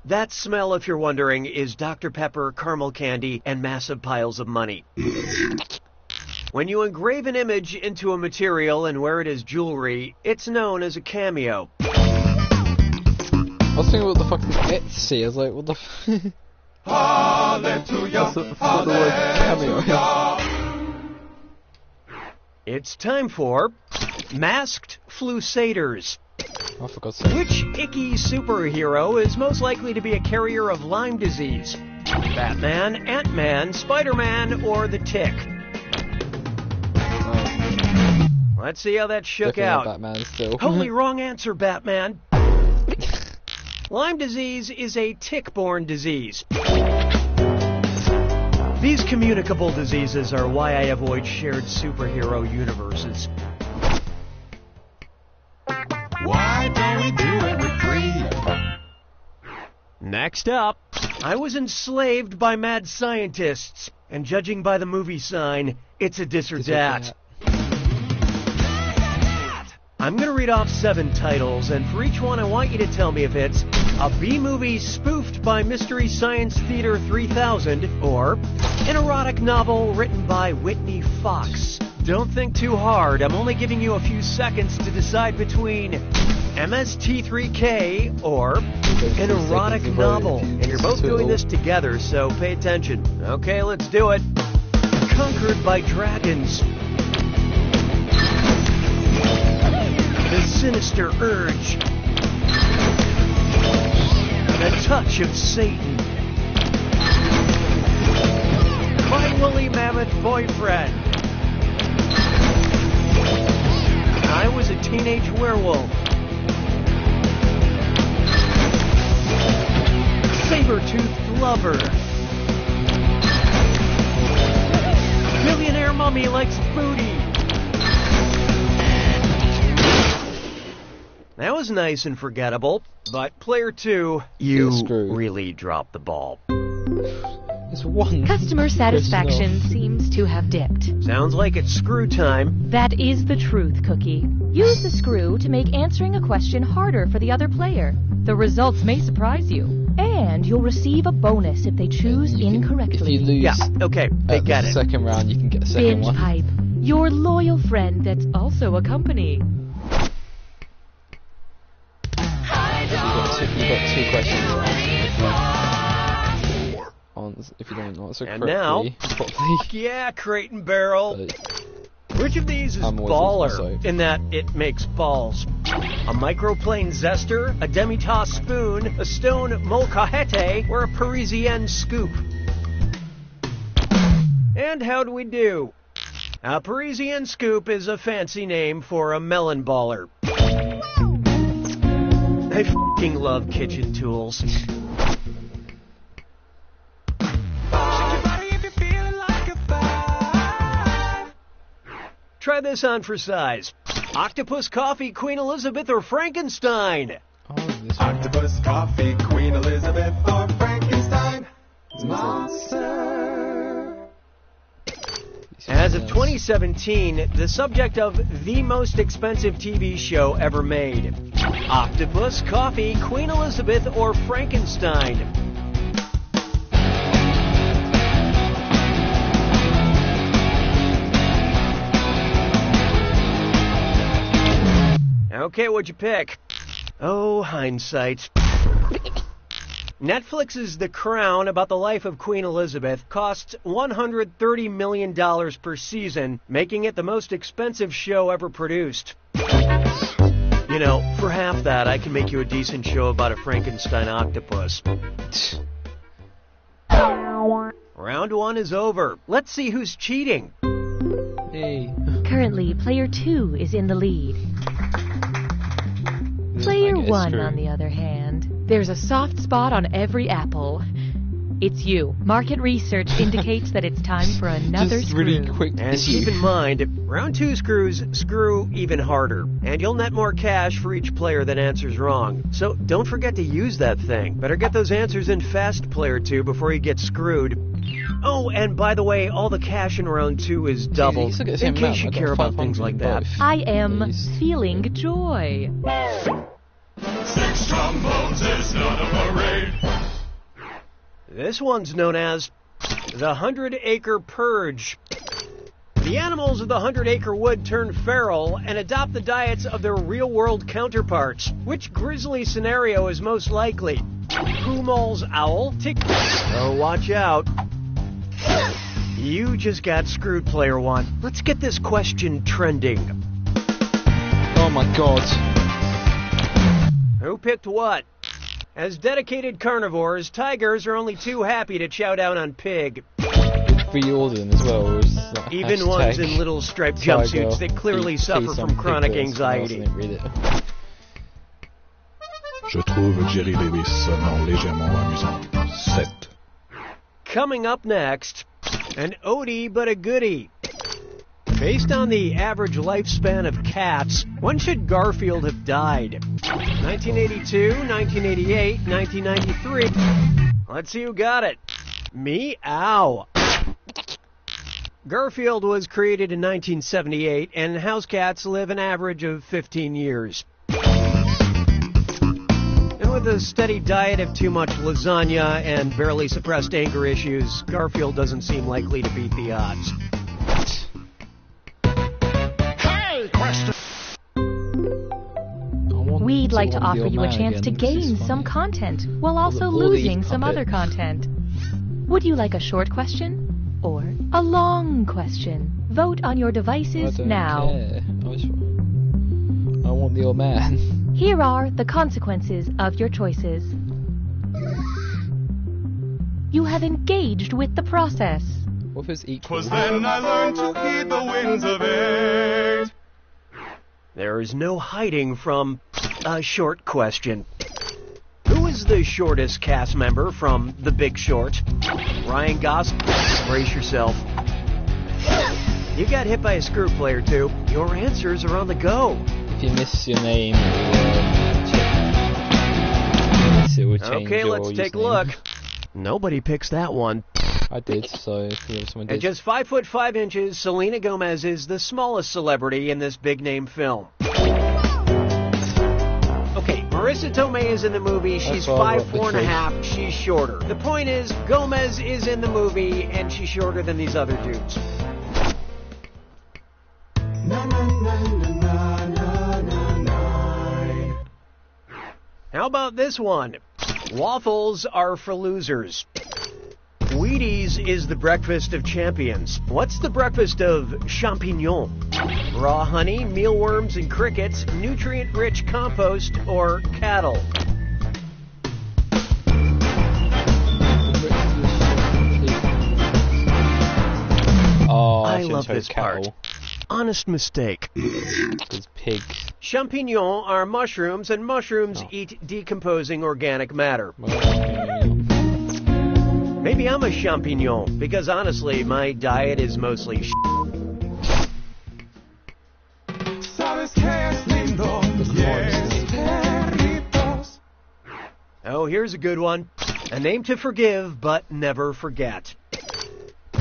That smell, if you're wondering, is Dr. Pepper, caramel candy, and massive piles of money. When you engrave an image into a material and wear it as jewelry, it's known as a cameo.
I was thinking what the fuck is Etsy. I was like, what the f...
Hallelujah,
What's the word cameo?
It's time for Masked Flusaders.
Oh, for God's sake.
Which icky superhero is most likely to be a carrier of Lyme disease? Batman, Ant-Man, Spider-Man, or the Tick? Let's see how that shook
Definitely
out.
not Batman still.
Totally wrong answer, Batman. Lyme disease is a tick-borne disease. These communicable diseases are why I avoid shared superhero universes.
Why don't we do it with Creed?
Next up, I was enslaved by mad scientists, and judging by the movie sign, it's a dis or dat. I'm gonna read off 7 titles, and for each one I want you to tell me if it's a B-movie spoofed by Mystery Science Theater 3000, or an erotic novel written by Whitney Fox. Don't think too hard, I'm only giving you a few seconds to decide between MST3K or an erotic novel. And you're both doing this together, so pay attention. Okay, let's do it. Conquered by Dragons. The Sinister Urge. and a touch of Satan. My woolly mammoth boyfriend. I was a teenage werewolf. Saber-toothed lover. Millionaire mummy likes booty. That was nice and forgettable, but player 2, you really dropped the ball.
It's one.
Customer satisfaction seems to have dipped.
Sounds like it's screw time.
That is the truth, Cookie. Use the screw to make answering a question harder for the other player. The results may surprise you, and you'll receive a bonus if they choose incorrectly.
If you lose,
okay, they get it.
Second round, you can get a second
Binge
one.
Pipe, your loyal friend that's also a company.
You've got two questions to answer. If you don't answer
and
correctly,
now, yeah, Crate and Barrel. Which of these is baller in that it makes balls? A microplane zester, a demi-tasse spoon, a stone molcajete, or a Parisienne scoop? And how do we do? A Parisienne scoop is a fancy name for a melon baller. I f***ing love kitchen tools. Try this on for size. Octopus, coffee, Queen Elizabeth, or Frankenstein?
Octopus, coffee, Queen Elizabeth, or Frankenstein? Monster.
As of 2017, the subject of the most expensive TV show ever made. Octopus, coffee, Queen Elizabeth, or Frankenstein? Okay, what'd you pick? Oh, hindsight. Netflix's The Crown, about the life of Queen Elizabeth, costs $130 million per season, making it the most expensive show ever produced. You know, for half that, I can make you a decent show about a Frankenstein octopus. Round 1 is over. Let's see who's cheating.
Hey.
Currently, player 2 is in the lead. Player 1, on the other hand, there's a soft spot on every apple. It's you. Market research indicates that it's time for another
Just
screw.
really quick.
And keep in mind, round 2 screws screw even harder, and you'll net more cash for each player that answers wrong. So don't forget to use that thing. Better get those answers in fast, player 2, before you get screwed. Oh, and by the way, all the cash in round 2 is doubled, in case you care about things like that.
I am feeling joy.
6 trombones is not a parade.
This one's known as the 100-Acre Purge. The animals of the 100-acre wood turn feral and adopt the diets of their real-world counterparts. Which grisly scenario is most likely? Who mauls owl? Oh, watch out. You just got screwed, player 1. Let's get this question trending.
Oh my god.
Who picked what? As dedicated carnivores, tigers are only too happy to chow down on pig.
Pre-order them as well. Like
even ones in little striped jumpsuits that clearly suffer from chronic anxiety.
Je trouve Jerry Lewis sonnant légèrement amusant. 7.
Coming up next, an oldie but a goodie. Based on the average lifespan of cats, when should Garfield have died? 1982, 1988, 1993. Let's see who got it. Meow. Garfield was created in 1978, and house cats live an average of 15 years. And with a steady diet of too much lasagna and barely suppressed anger issues, Garfield doesn't seem likely to beat the odds.
We'd like to offer you a chance to gain some content while also losing some other content. Would you like a short question or a long question? Vote on your devices now.
I want the old man.
Here are the consequences of your choices. You have engaged with the process.
What if it's equal?
'Twas then I learned to heed the winds of age.
There is no hiding from a short question. Who is the shortest cast member from The Big Short? Ryan Gosling. Brace yourself. You got hit by a screw player, too. Your answers are on the go.
If you miss your name, it will change
Okay,
your
let's take a
username.
look. Nobody picks that one.
I did, so if you have someone
At
did.
just 5'5", Selena Gomez is the smallest celebrity in this big-name film. Okay, Marissa Tomei is in the movie. She's
That's all I got
5'4.5". She's shorter. The point is, Gomez is in the movie, and she's shorter than these other dudes. How about this one? Waffles are for losers. Wheaties is the breakfast of champions. What's the breakfast of champignon? Raw honey, mealworms and crickets, nutrient-rich compost, or cattle?
Oh,
I
should've
love
chose
this part.
cattle.
Honest mistake.
It's pigs.
Champignons are mushrooms, and mushrooms eat decomposing organic matter. Maybe I'm a champignon, because honestly, my diet is mostly
Sabes que es lindo, yes, perritos.
Oh, here's a good one. A name to forgive, but never forget.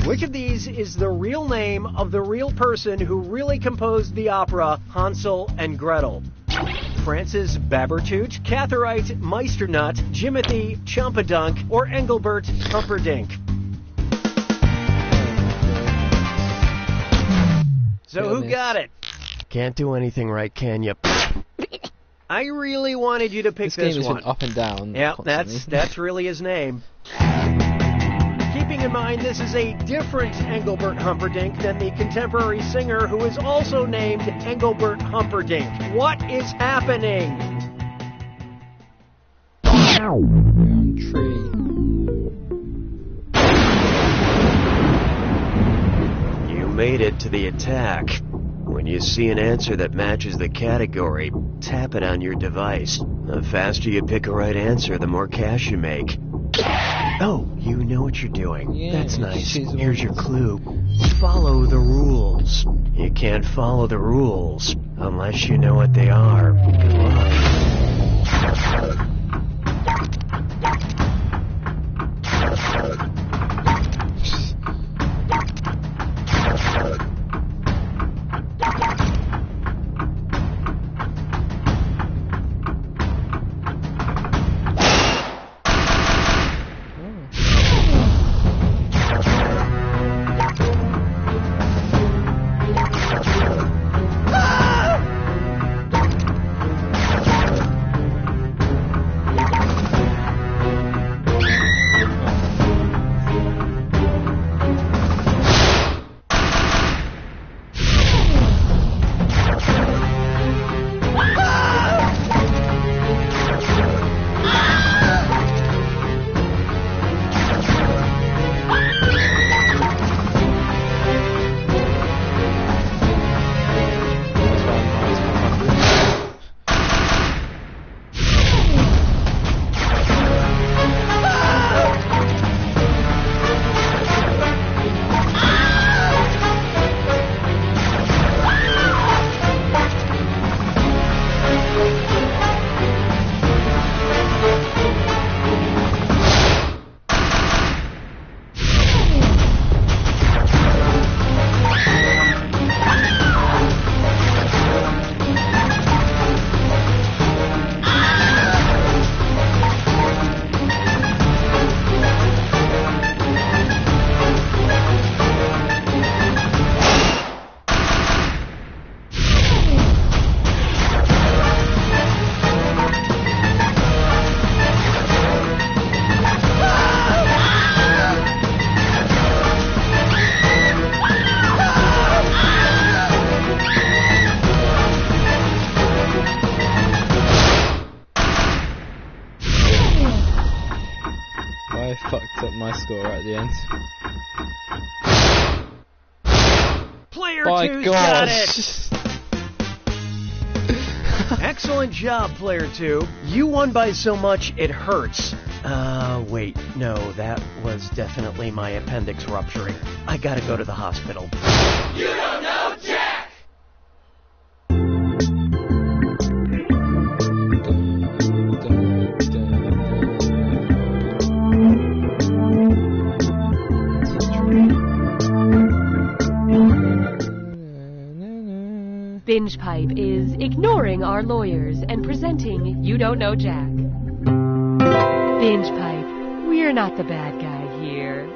Which of these is the real name of the real person who really composed the opera Hansel and Gretel? Francis Babertooth, Catherite Meisternut, Jimothy Chompadunk, or Engelbert Humperdinck? So who got it? Can't do anything right, can you? I really wanted you to pick
This game
this
has
one.
been up and down.
Yeah,
constantly.
that's really his name. Keeping in mind this is a different Engelbert Humperdinck than the contemporary singer who is also named Engelbert Humperdinck. What is happening?
Tree.
You made it to the attack. When you see an answer that matches the category, tap it on your device. The faster you pick a right answer, the more cash you make. Oh, you know what you're doing.
Yeah,
That's nice.
she's the
Here's
one.
your clue. Follow the rules. You can't follow the rules unless you know what they are. Good luck.
score right at the end.
Player
My
2's got
gosh!
it! Excellent job, Player 2. You won by so much it hurts. Wait, no, that was definitely my appendix rupturing. I gotta go to the hospital.
You don't know Jack!
Binge Pipe is ignoring our lawyers and presenting You Don't Know Jack. Binge Pipe, we're not the bad guy here.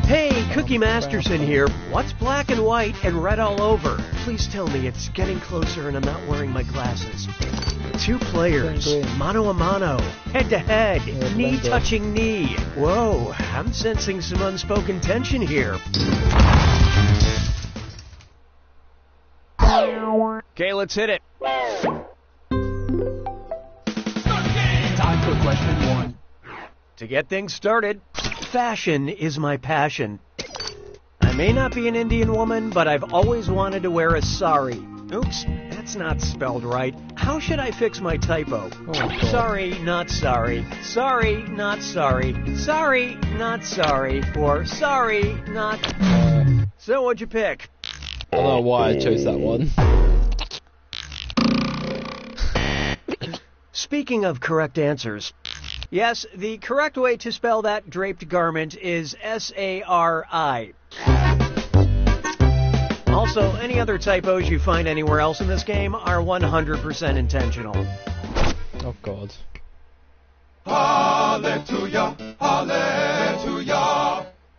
Hey, Cookie Masterson here. What's black and white and red all over? Please tell me it's getting closer and I'm not wearing my glasses. 2 players, mano a mano, head to head, knee touching knee. Whoa, I'm sensing some unspoken tension here. Okay, let's hit it.
Time for question 1.
To get things started, fashion is my passion. I may not be an Indian woman, but I've always wanted to wear a sari. Oops, that's not spelled right. How should I fix my typo? Sorry, not sorry. Sorry, not sorry. Sorry, not sorry. Or sorry, not... So what'd you pick?
I don't know why I chose that one.
Speaking of correct answers, yes, the correct way to spell that draped garment is S-A-R-I. Also, any other typos you find anywhere else in this game are 100% intentional.
Oh god.
Hallelujah, hallelujah.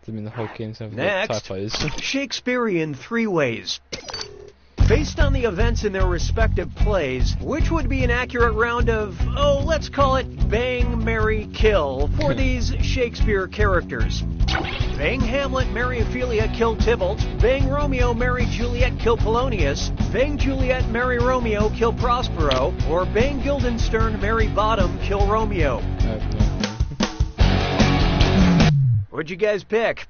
I mean the whole game's have
Next,
typos.
Shakespearean 3 ways. Based on the events in their respective plays, which would be an accurate round of, let's call it bang, marry, kill for these Shakespeare characters? Bang Hamlet, marry Ophelia, kill Tybalt. Bang Romeo, marry Juliet, kill Polonius. Bang Juliet, marry Romeo, kill Prospero. Or bang Guildenstern, marry Bottom, kill Romeo. What'd you guys pick?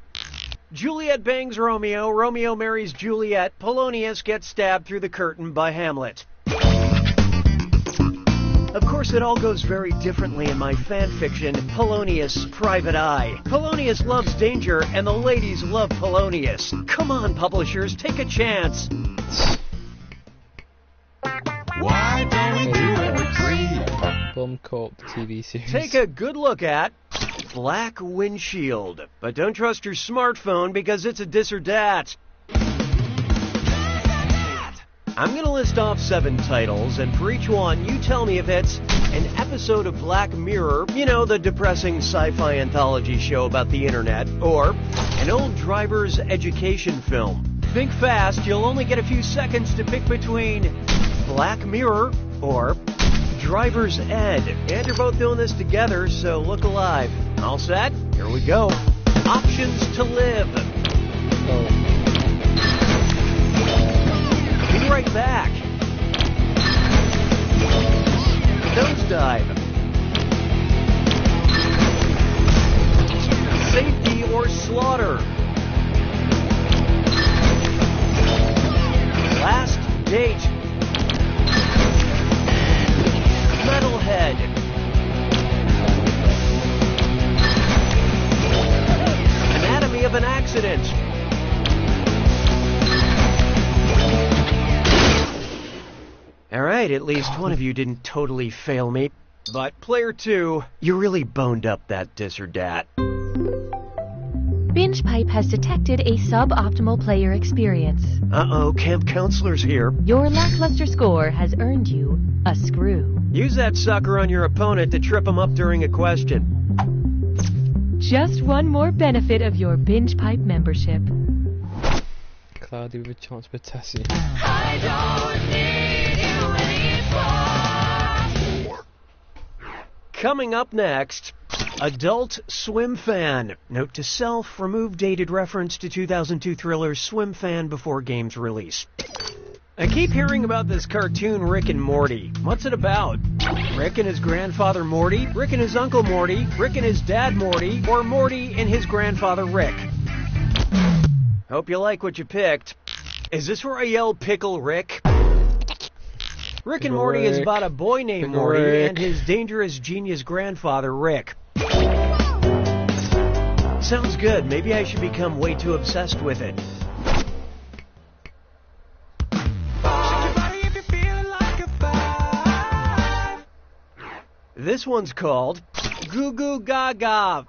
Juliet bangs Romeo, Romeo marries Juliet, Polonius gets stabbed through the curtain by Hamlet. Of course, it all goes very differently in my fanfiction, Polonius' Private Eye. Polonius loves danger, and the ladies love Polonius. Come on, publishers, take a chance.
Why don't we do it for free?
Bum Corp TV series.
Take a good look at Black Windshield. But don't trust your smartphone because it's a dis or dat. I'm going to list off 7 titles, and for each one, you tell me if it's an episode of Black Mirror, you know, the depressing sci-fi anthology show about the internet, or an old driver's education film. Think fast, you'll only get a few seconds to pick between Black Mirror or Driver's Ed. And you're both doing this together, so look alive. All set? Here we go. Options to live. Be right back. Nosedive. Safety or slaughter. Last date. Metalhead. Anatomy of an accident. Alright, at least one of you didn't totally fail me. But player 2, you really boned up that dis or dat.
Binge Pipe has detected a suboptimal player experience.
Uh-oh, camp counselor's here.
Your lackluster score has earned you a screw.
Use that sucker on your opponent to trip him up during a question.
Just one more benefit of your Binge Pipe membership.
Cloudy with a chance for Tessie.
I don't need you anymore.
Coming up next, Adult Swim Fan. Note to self, remove dated reference to 2002 thriller Swim Fan before game's release. I keep hearing about this cartoon Rick and Morty. What's it about? Rick and his grandfather Morty? Rick and his uncle Morty? Rick and his dad Morty? Or Morty and his grandfather Rick? Hope you like what you picked. Is this where I yell Pickle Rick? Rick and Morty is about a boy named Morty and his dangerous genius grandfather Rick. Sounds good. Maybe I should become way too obsessed with it. This one's called Goo Goo Gaga.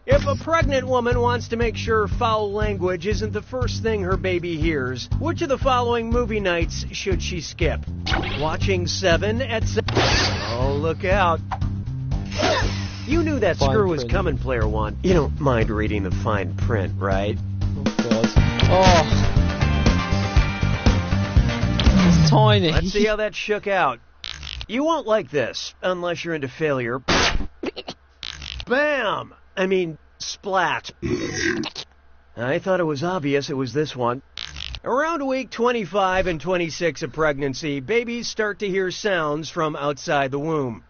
If a pregnant woman wants to make sure foul language isn't the first thing her baby hears, which of the following movie nights should she skip? Watching Seven at 7. Oh, look out. You knew that screw was coming, Player One. You don't mind reading the fine print, right?
Oh, God. Oh. It's tiny.
Let's see how that shook out. You won't like this, unless you're into failure. Bam! I mean, splat. I thought it was obvious it was this one. Around week 25 and 26 of pregnancy, babies start to hear sounds from outside the womb.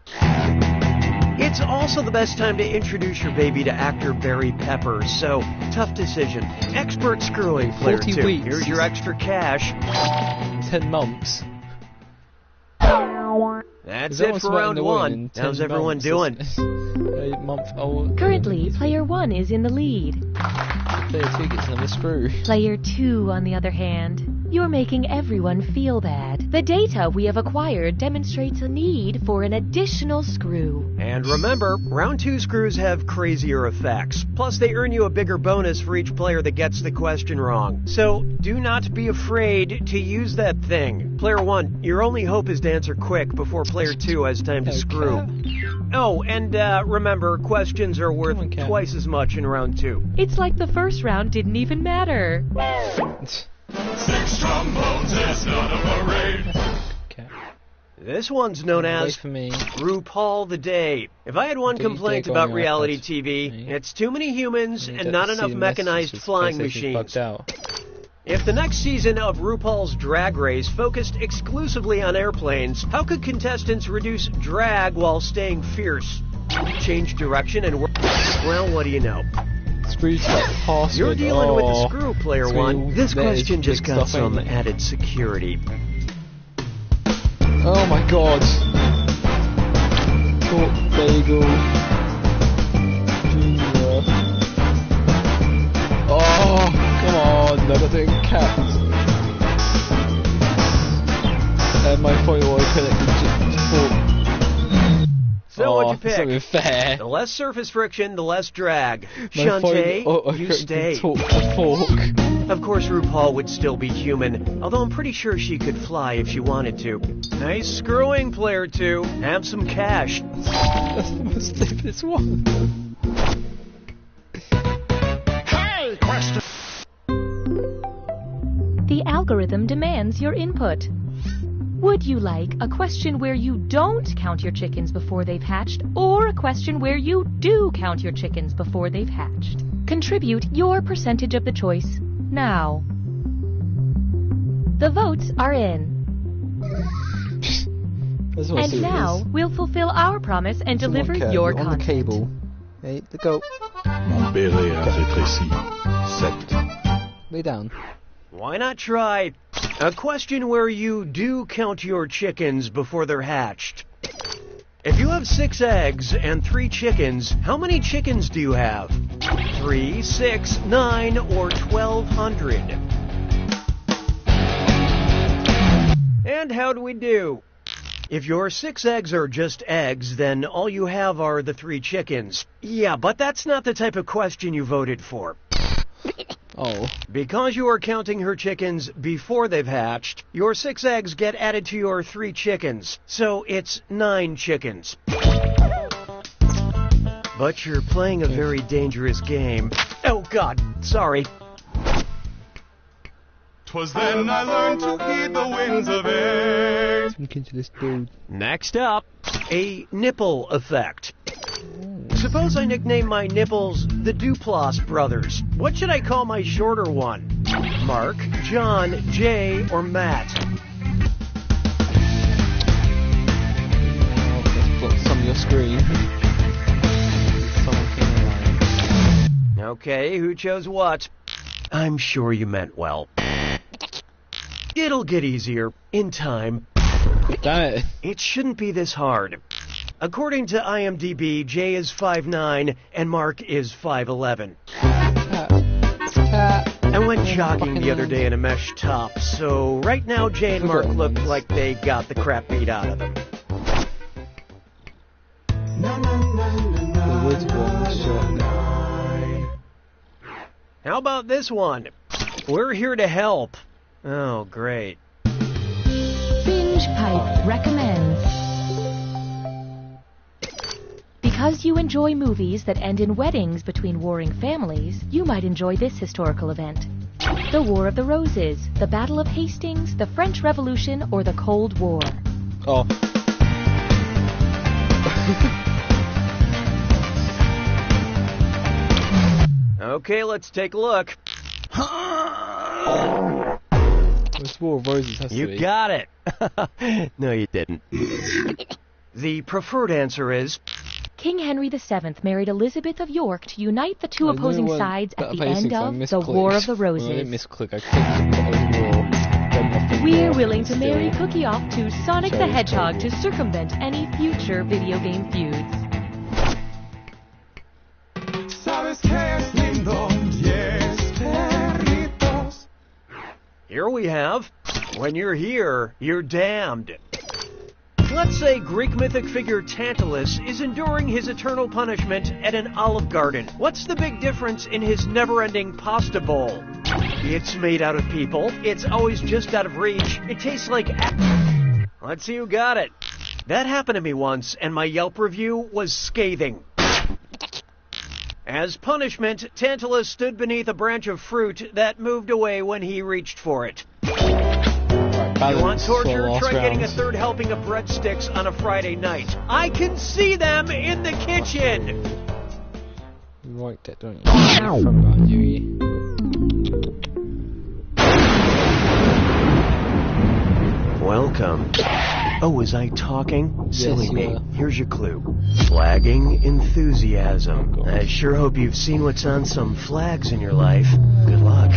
It's also the best time to introduce your baby to actor Barry Pepper, so tough decision. Expert screwing, Player 2.
40 weeks.
Here's your extra cash.
10 months.
That's it for round one. How's everyone doing?
A month old.
Currently, Player 1 is in the lead.
Player 2 gets another screw.
Player 2, on the other hand, you're making everyone feel bad. The data we have acquired demonstrates a need for an additional screw.
And remember, round 2 screws have crazier effects. Plus, they earn you a bigger bonus for each player that gets the question wrong. So, do not be afraid to use that thing. Player 1, your only hope is to answer quick before Player 2 has time to screw. Oh, and remember, questions are worth twice as much in round 2.
It's like the first round didn't even matter.
6 trombones is not a parade.
Okay.
This one's known as RuPaul the Day. If I had one complaint about reality TV, it's too many humans and not enough mechanized flying machines. If the next season of RuPaul's Drag Race focused exclusively on airplanes, how could contestants reduce drag while staying fierce? Change direction and work. Well, what do you know? You're dealing with the screw, Player 1. This question just got some added security.
Oh my God. Pork bagel. Junior. Oh, come on. I got the cat. And my point was connected to pork.
So what'd you pick?
That's not fair.
The less surface friction, the less drag. Shantae, you stay. Of course, RuPaul would still be human, although I'm pretty sure she could fly if she wanted to. Nice screwing, Player 2. Have some cash.
That's the most stupidest one.
Hey, question.
The algorithm demands your input. Would you like a question where you don't count your chickens before they've hatched, or a question where you do count your chickens before they've hatched? Contribute your percentage of the choice now. The votes are in. And now we'll fulfill our promise and deliver your content.
On the cable. Hey, the goat.
Mon béret a rétréci. 7.
Lay down.
Why not try a question where you do count your chickens before they're hatched? If you have 6 eggs and 3 chickens, how many chickens do you have? 3, 6, 9, or 1,200? And how do we do? If your 6 eggs are just eggs, then all you have are the 3 chickens. Yeah, but that's not the type of question you voted for.
Oh.
Because you are counting her chickens before they've hatched, your 6 eggs get added to your 3 chickens. So it's 9 chickens. But you're playing a very dangerous game. Oh God, sorry.
'Twas then I learned to heed the winds of age.
Look into this dude.
Next up, a nipple effect. Suppose I nickname my nipples the Duplass brothers. What should I call my shorter one? Mark, John, Jay, or Matt?
Let's put some of your screen.
Okay, who chose what? I'm sure you meant well. It'll get easier in time.
Damn it.
It shouldn't be this hard. According to IMDb, Jay is 5'9" and Mark is 5'11". I went jogging the other day in a mesh top, so right now Jay and Mark look like they got the crap beat out of them. How about this one? We're here to help. Oh, great.
Binge Pipe recommends. Because you enjoy movies that end in weddings between warring families, you might enjoy this historical event. The War of the Roses, the Battle of Hastings, the French Revolution, or the Cold War.
Oh.
Okay, let's take a look.
This War of Roses has to be.
You got it. No, you didn't. The preferred answer is...
King Henry VII married Elizabeth of York to unite the two opposing sides at the end of the War of the Roses.
Well, I misclick. I clicked war.
We're willing to marry Cookie off to Sonic the Hedgehog to circumvent any future video game feuds.
Here we have, when you're here, you're damned. Let's say Greek mythic figure Tantalus is enduring his eternal punishment at an Olive Garden. What's the big difference in his never-ending pasta bowl? It's made out of people. It's always just out of reach. It tastes like... Let's see who got it. That happened to me once, and my Yelp review was scathing. As punishment, Tantalus stood beneath a branch of fruit that moved away when he reached for it. You want torture? Try getting a third helping of breadsticks on a Friday night. I can see them in the kitchen!
You like that, don't you? From around you.
Welcome. Oh, was I talking?
Yes,
Silly me.
you are.
Here's your clue. Flagging enthusiasm. I sure hope you've seen what's on some flags in your life. Good luck.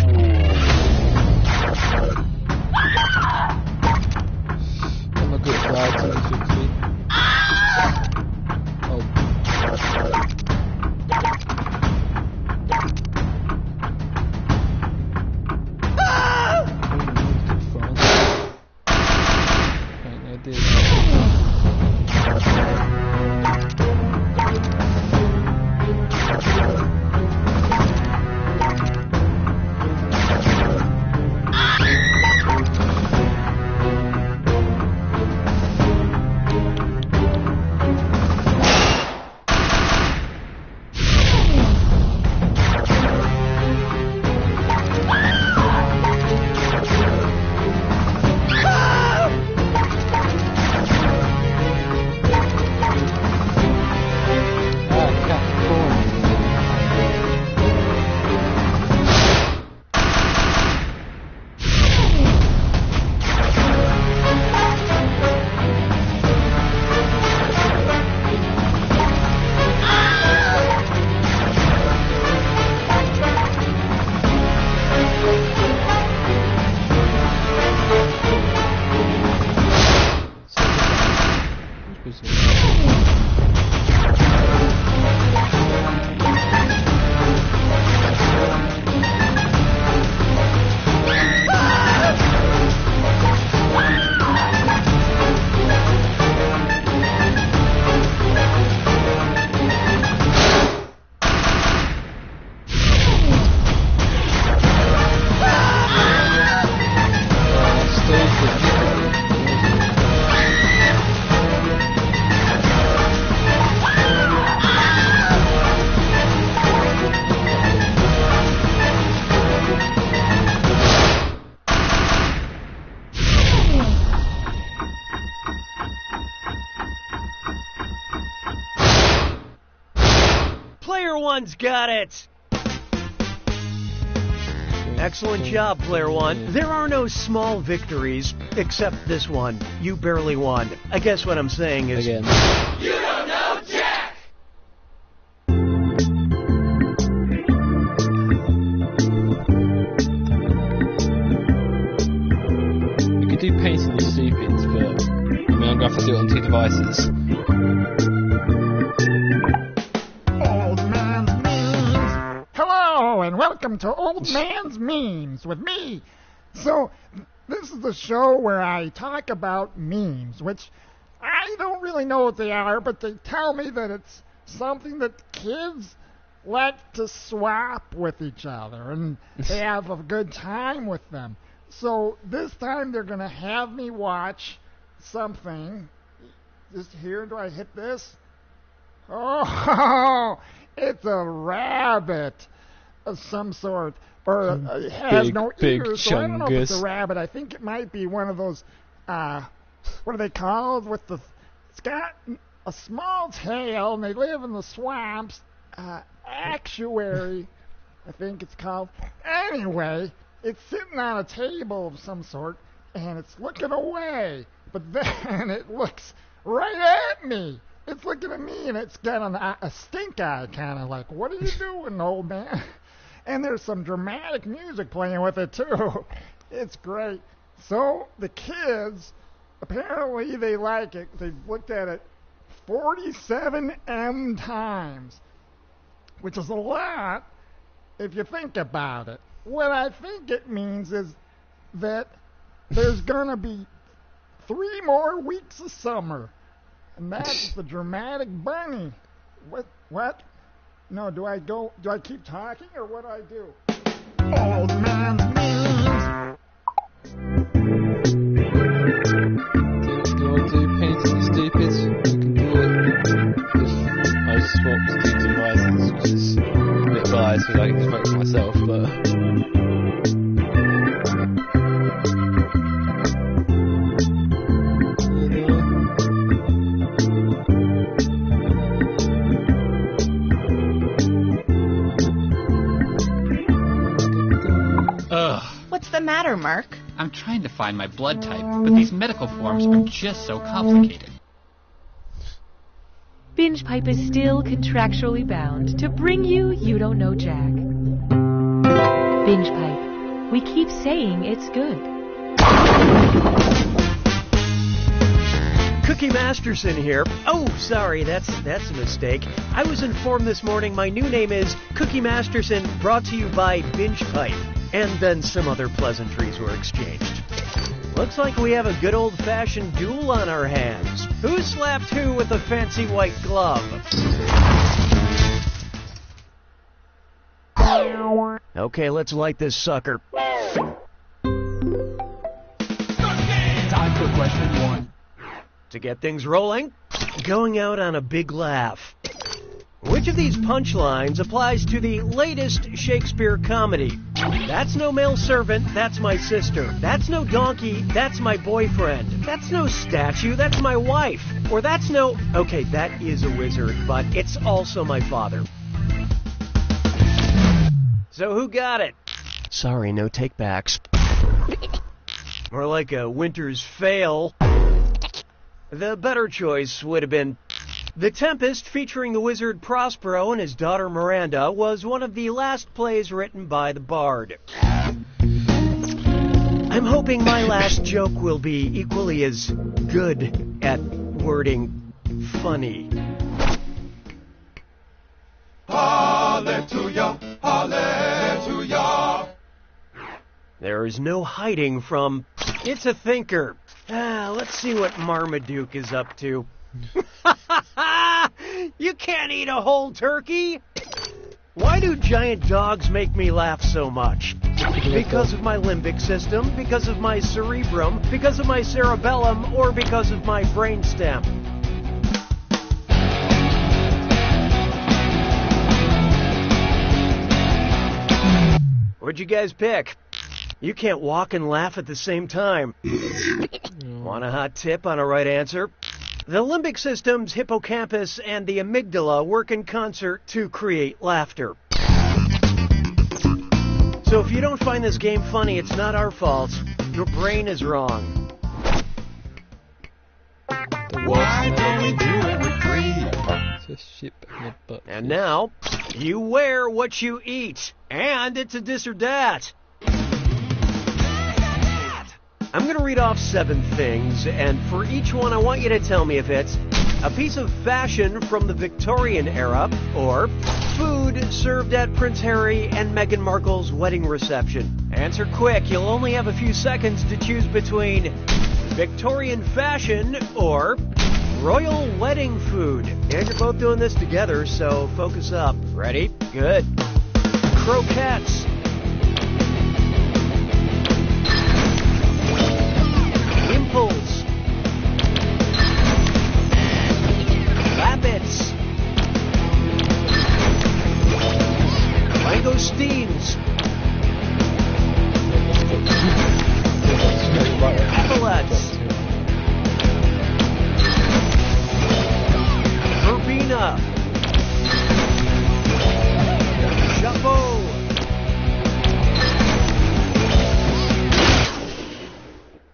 I'm a good flag to the 50. Oh.
Player one's got it! Excellent job, Player One. There are no small victories, except this one. You barely won. I guess what I'm saying is...
Again.
You don't know Jack!
You could do painting the stupids, but I mean, I'm gonna have to do it on 2 devices.
Old Man's Memes. Hello, and welcome to Old Man's Memes with me. So, this is the show where I talk about memes, which I don't really know what they are, but they tell me that it's something that kids like to swap with each other, and they have a good time with them. So, this time they're going to have me watch something. Just here, do I hit this? Oh, it's a rabbit of some sort, or it has no ears, so I don't know if it's a rabbit. I think it might be one of those, what are they called? It's got a small tail, and they live in the swamps. Actuary, I think it's called. Anyway, it's sitting on a table of some sort, and it's looking away, but then it looks right at me. It's looking at me, and it's got a stink eye, kind of like, what are you doing, old man? And there's some dramatic music playing with it, too. It's great. So, the kids, apparently they like it. They've looked at it 47 times, which is a lot if you think about it. What I think it means is that there's going to be 3 more weeks of summer. And that's the dramatic bunny. What? No, do I keep talking, or what do I do? Old Man's Memes!
Do you want to do painting the stupids? You can do it if I swapped 2 devices, which is a bit biased because I can focus myself, but...
What's the matter, Mark?
I'm trying to find my blood type, but these medical forms are just so complicated.
Binge Pipe is still contractually bound to bring you You Don't Know Jack. Binge Pipe. We keep saying it's good.
Cookie Masterson here. Oh, sorry, that's a mistake. I was informed this morning my new name is Cookie Masterson, brought to you by Binge Pipe. And then some other pleasantries were exchanged. Looks like we have a good old-fashioned duel on our hands. Who slapped who with a fancy white glove? Okay, let's light this sucker.
Time for question 1.
To get things rolling, going out on a big laugh. Which of these punchlines applies to the latest Shakespeare comedy? That's no male servant, that's my sister. That's no donkey, that's my boyfriend. That's no statue, that's my wife. Or that's no... Okay, that is a wizard, but it's also my father. So who got it? Sorry, no takebacks. More like a winter's fail. The better choice would have been... The Tempest, featuring the wizard Prospero and his daughter Miranda, was one of the last plays written by the bard. I'm hoping my last joke will be equally as good at wording funny.
Hallelujah, hallelujah.
There is no hiding from... It's a thinker. Let's see what Marmaduke is up to. You can't eat a whole turkey! Why do giant dogs make me laugh so much? Because of my limbic system, because of my cerebrum, because of my cerebellum, or because of my brainstem? What'd you guys pick? You can't walk and laugh at the same time. Want a hot tip on a right answer? The limbic system's hippocampus and the amygdala work in concert to create laughter. So if you don't find this game funny, it's not our fault. Your brain is wrong.
Why don't we do it with three?
It's a ship and a butt.
And now, you wear what you eat. And it's a this or that. I'm going to read off 7 things, and for each one I want you to tell me if it's a piece of fashion from the Victorian era, or food served at Prince Harry and Meghan Markle's wedding reception. Answer quick, you'll only have a few seconds to choose between Victorian fashion or royal wedding food. And you're both doing this together, so focus up. Ready? Good. Croquettes. Impulse. Rabbits. Langoustines. Epaulets. Verbena. Chapeau.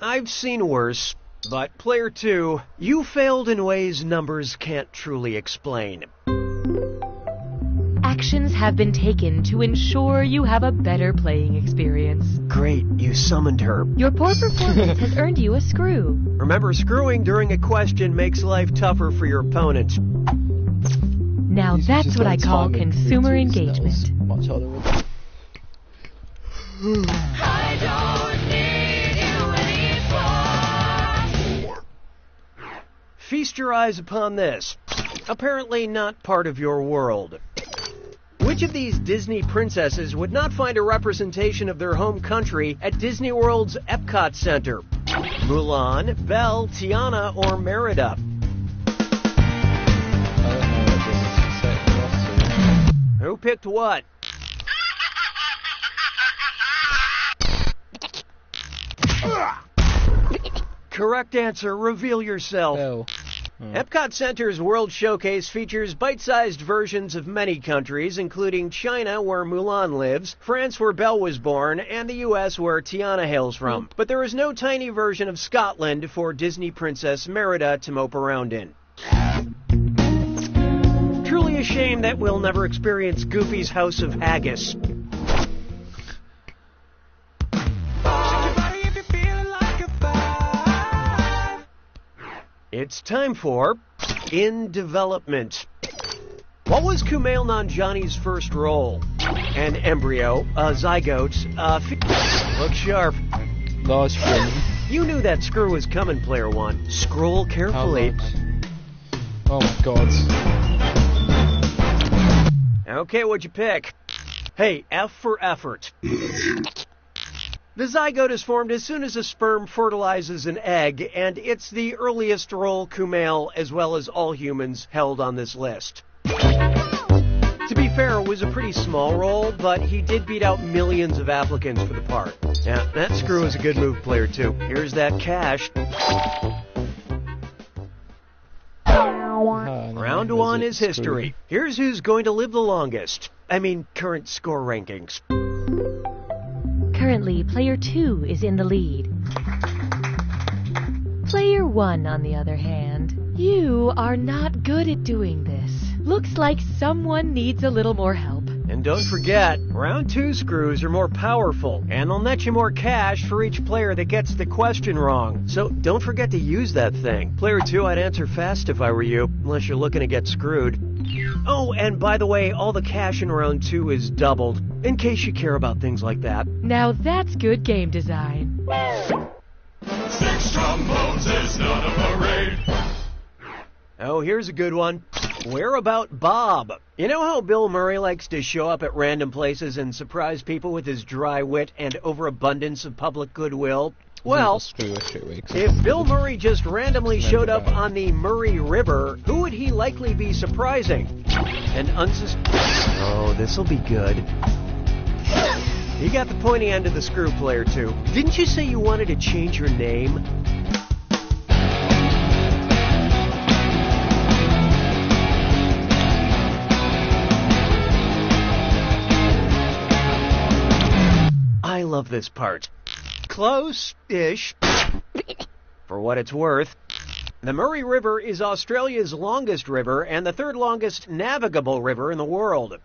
I've seen worse, but player 2, you failed in ways numbers can't truly explain.
Actions have been taken to ensure you have a better playing experience.
Great, you summoned her.
Your poor performance has earned you a screw.
Remember, screwing during a question makes life tougher for your opponent.
Now that's what I call consumer engagement.
Much harder with.
I don't need you anymore.
Feast your eyes upon this. Apparently not part of your world. Which of these Disney princesses would not find a representation of their home country at Disney World's Epcot Center? Mulan, Belle, Tiana, or Merida? Who picked what? Correct answer. Reveal yourself.
Oh.
Epcot Center's World Showcase features bite-sized versions of many countries, including China, where Mulan lives, France, where Belle was born, and the U.S., where Tiana hails from. But there is no tiny version of Scotland for Disney Princess Merida to mope around in. Truly a shame that we'll never experience Goofy's House of Haggis. It's time for In Development. What was Kumail Nanjiani's first role? An embryo, a zygote, look sharp.
Large fin.
You knew that screw was coming, player 1. Scroll carefully.
Oh my god.
Okay, what'd you pick? Hey, F for effort. The zygote is formed as soon as a sperm fertilizes an egg, and it's the earliest role Kumail, as well as all humans, held on this list. To be fair, it was a pretty small role, but he did beat out millions of applicants for the part. Yeah, that screw is a good move, player 2. Here's that cash. Round 1 is history. Here's who's going to live the longest. I mean, current score rankings.
Currently, player 2 is in the lead. Player 1, on the other hand, you are not good at doing this. Looks like someone needs a little more help.
And don't forget, round 2 screws are more powerful, and they'll net you more cash for each player that gets the question wrong. So don't forget to use that thing. Player 2, I'd answer fast if I were you, unless you're looking to get screwed. Oh, and by the way, all the cash in round 2 is doubled, in case you care about things like that.
Now that's good game design.
6 trombones is not a parade.
Oh, here's a good one. Where about Bob? You know how Bill Murray likes to show up at random places and surprise people with his dry wit and overabundance of public goodwill? Well, if Bill Murray just randomly showed up on the Murray River, who would he likely be surprising? An Oh, this'll be good. You got the pointy end of the screw, player 2. Didn't you say you wanted to change your name? this part. Close-ish. For what it's worth. The Murray River is Australia's longest river and the third longest navigable river in the world.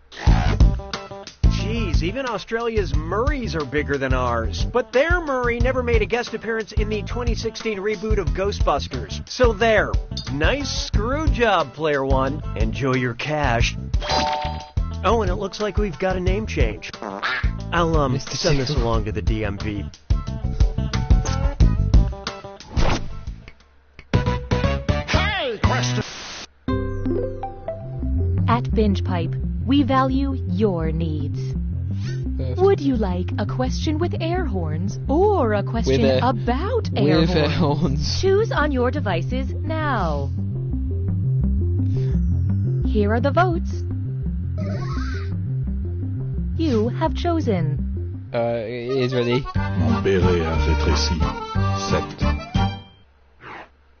Geez, even Australia's Murrays are bigger than ours. But their Murray never made a guest appearance in the 2016 reboot of Ghostbusters. So there. Nice screw job, Player One. Enjoy your cash. Oh, and it looks like we've got a name change. I'll send this along to the DMV.
Hey, question.
At Binge Pipe, we value your needs. Would you like a question with air horns or a question about air horns? Choose on your devices now. Here are the votes. You have chosen.
It is ready.
Mon béret a rétréci. 7.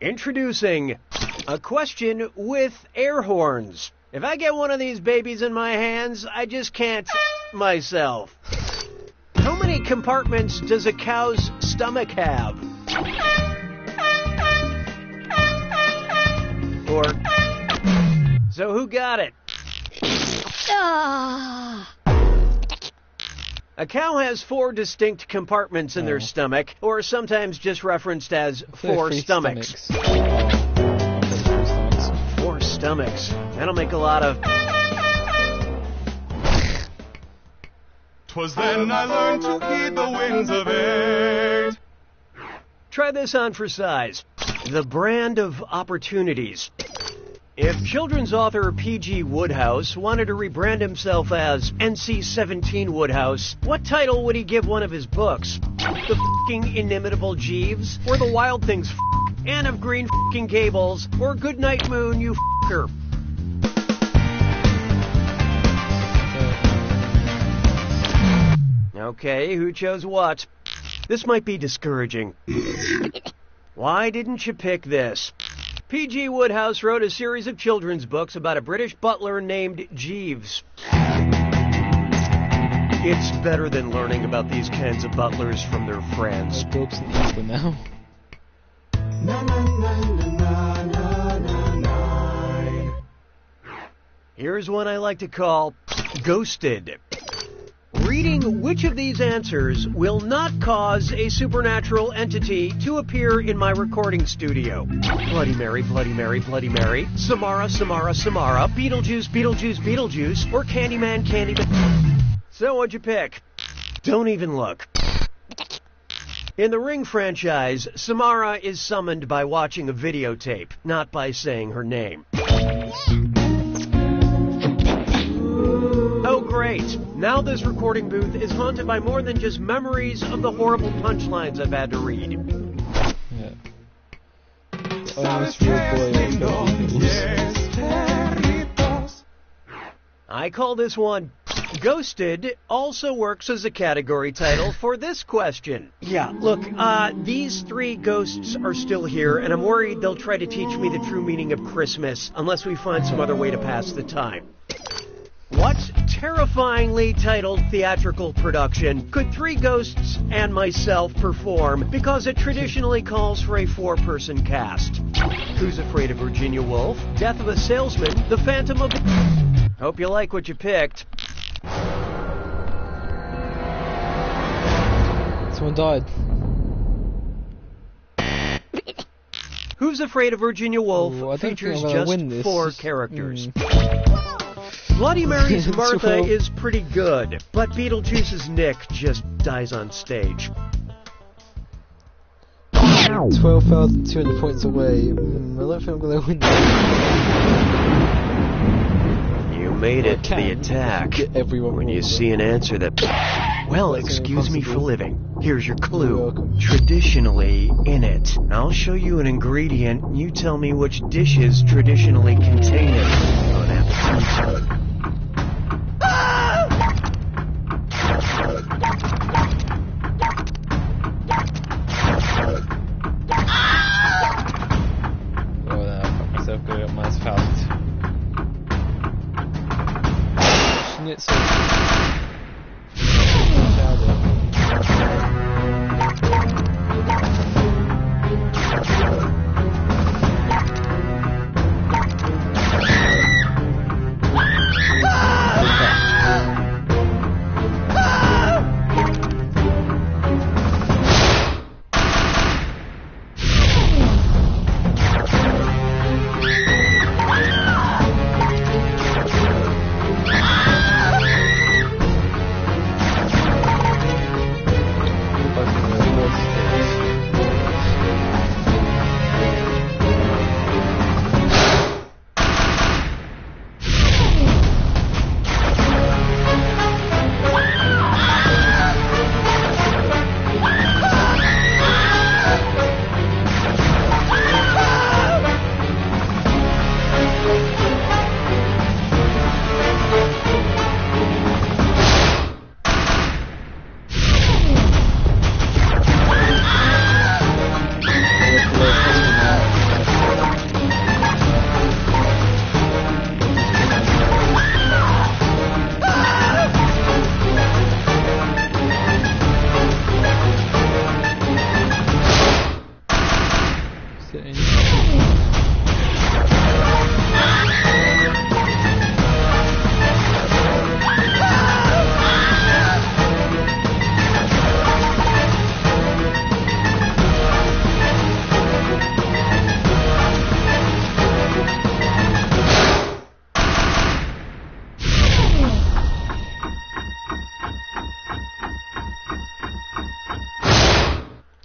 Introducing a question with air horns. If I get one of these babies in my hands, I just can't myself. How many compartments does a cow's stomach have? Or, so who got it? A cow has 4 distinct compartments in their stomach, or sometimes just referenced as 4 stomachs. 4 stomachs. That'll make a lot of...
'Twas then I learned to heed the winds of age.
Try this on for size. The brand of opportunities. If children's author P.G. Wodehouse wanted to rebrand himself as NC-17 Wodehouse, what title would he give one of his books? The f***ing inimitable Jeeves? Or The Wild Things Anne of Green f***ing Gables? Or Goodnight Moon, you f***er? Okay, who chose what? This might be discouraging. Why didn't you pick this? P.G. Wodehouse wrote a series of children's books about a British butler named Jeeves. It's better than learning about these kinds of butlers from their friends.
Books and people now.
Here's one I like to call Ghosted. Reading which of these answers will not cause a supernatural entity to appear in my recording studio? Bloody Mary, Bloody Mary, Bloody Mary, Samara, Samara, Samara, Beetlejuice, Beetlejuice, Beetlejuice, or Candyman, Candyman. So what'd you pick? Don't even look. In the Ring franchise, Samara is summoned by watching a videotape, not by saying her name. Oh, great. Now this recording booth is haunted by more than just memories of the horrible punchlines I've had to read.
Yeah. Almost real boy.
I call this one Ghosted. Also works as a category title for this question. Yeah, look, these 3 ghosts are still here, and I'm worried they'll try to teach me the true meaning of Christmas unless we find some other way to pass the time. What terrifyingly titled theatrical production could 3 ghosts and myself perform because it traditionally calls for a 4-person cast? Who's Afraid of Virginia Woolf? Death of a Salesman? The Phantom of... Hope you like what you picked.
Someone died.
Who's Afraid of Virginia Woolf features just 4 characters. Bloody Mary's Martha is pretty good, but Beetlejuice's Nick just dies on stage.
12,200 points away. I don't think I'm going to win that.
You made it to the attack. When you see an answer that... Well, excuse me for living. Here's your clue. Traditionally in it. I'll show you an ingredient, and you tell me which dishes traditionally contain it. Bon appetit.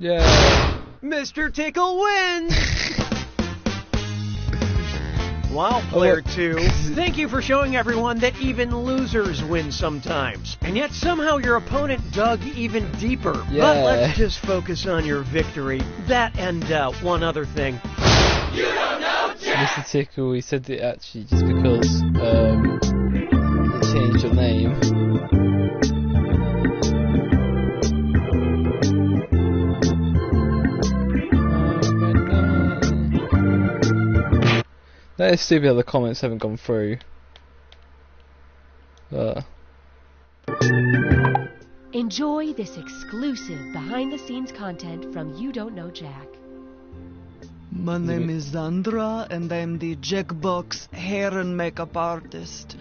Yeah.
Mr. Tickle wins! Wow, player 2. Thank you for showing everyone that even losers win sometimes. And yet somehow your opponent dug even deeper.
Yeah.
But let's just focus on your victory. That and one other thing. You don't know Jack!
Mr. Tickle, he said it actually just because you changed your name. That is stupid how the comments haven't gone through.
Enjoy this exclusive behind-the-scenes content from You Don't Know Jack.
My name is Zandra, and I'm the Jackbox hair and makeup artist.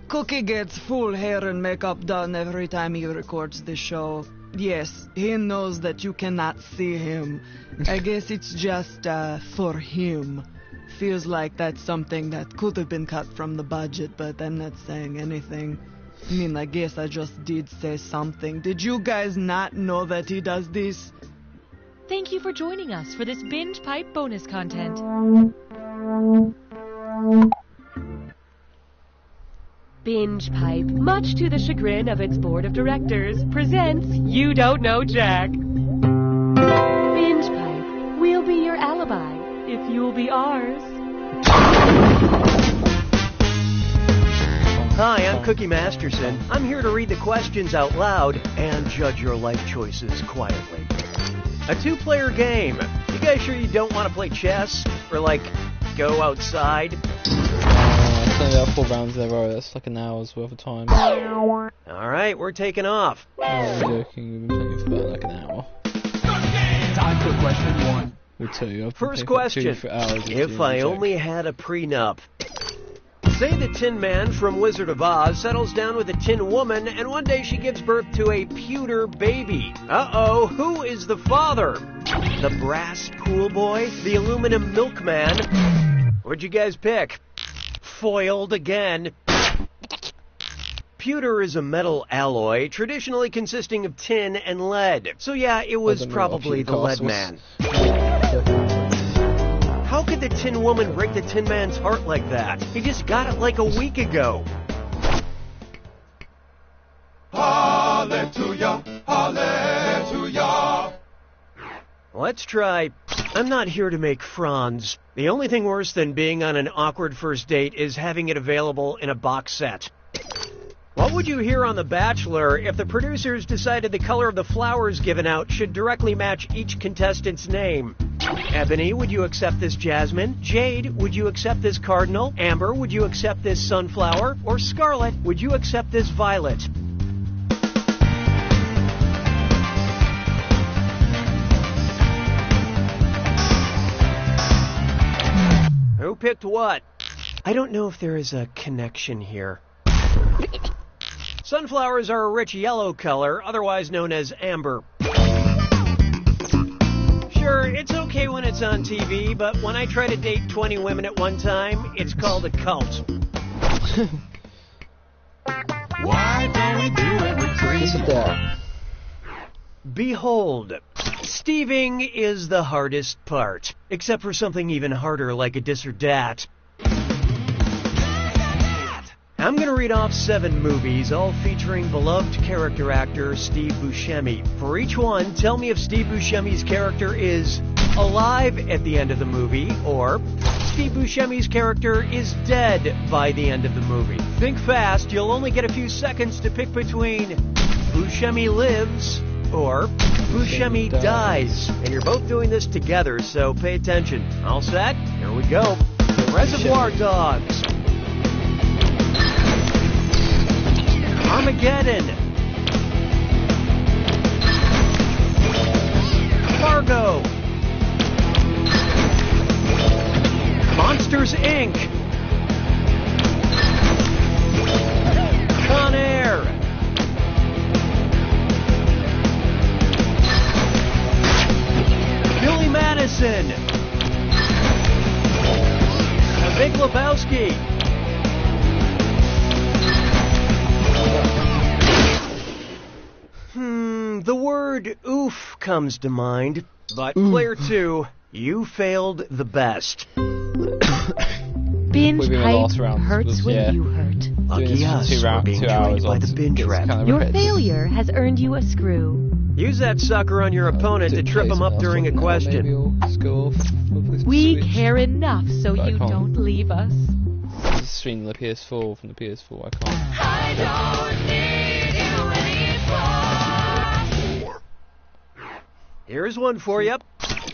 Cookie gets full hair and makeup done every time he records the show. Yes, he knows that you cannot see him. I guess it's just for him. Feels like that's something that could have been cut from the budget, but I'm not saying anything. I mean, I guess I just did say something. Did you guys not know that he does this?
Thank you for joining us for this Binge Pipe bonus content. Binge Pipe, much to the chagrin of its board of directors, presents You Don't Know Jack. Binge Pipe, we'll be your alibi if you'll be ours.
Hi, I'm Cookie Masterson. I'm here to read the questions out loud and judge your life choices quietly. A 2-player game. You guys sure you don't want to play chess? Or, like, go outside?
It's only about 4 rounds there, bro. That's like an hour's worth of time.
Alright, we're taking off.
I'm joking, we've been playing for about like an hour.
Time for question 1.
Or 2.
First question. If I only had a prenup. Say the Tin Man from Wizard of Oz settles down with a Tin Woman, and one day she gives birth to a pewter baby. Uh-oh, who is the father? The brass pool boy? The aluminum milkman? What'd you guys pick? Foiled again. Pewter is a metal alloy, traditionally consisting of tin and lead. So yeah, it was probably the lead man. How could the Tin Woman break the Tin Man's heart like that? He just got it like a week ago.
Hallelujah, hallelujah.
Let's try, I'm not here to make Franz. The only thing worse than being on an awkward first date is having it available in a box set. What would you hear on The Bachelor if the producers decided the color of the flowers given out should directly match each contestant's name? Ebony, would you accept this jasmine? Jade, would you accept this cardinal? Amber, would you accept this sunflower? Or Scarlet, would you accept this violet? Who picked what? I don't know if there is a connection here. Sunflowers are a rich yellow color, otherwise known as amber. Sure, it's okay when it's on TV, but when I try to date 20 women at one time, it's called a cult.
Why don't we do it with dreams?
Behold, Steving is the hardest part, except for something even harder like a dis or dat. I'm going to read off 7 movies, all featuring beloved character actor Steve Buscemi. For each one, tell me if Steve Buscemi's character is alive at the end of the movie, or Steve Buscemi's character is dead by the end of the movie. Think fast, you'll only get a few seconds to pick between Buscemi lives or Buscemi dies. And you're both doing this together, so pay attention. All set? Here we go. Reservoir Dogs. Armageddon. Fargo. Monsters, Inc. Con Air. Billy Madison. The Big Lebowski. The word oof comes to mind. But player 2, you failed the best.
Binge
Within the
pipe
last round
hurts
was-
when
yeah.
you hurt.
Lucky us, we're being joined by the binge rep.
Your failure has earned you a screw.
Use that sucker on your opponent to trip him up during a question.
We care enough so you don't leave us.
This is streaming the PS4 from the PS4. I can't.
I don't need you anymore.
Here's one for you.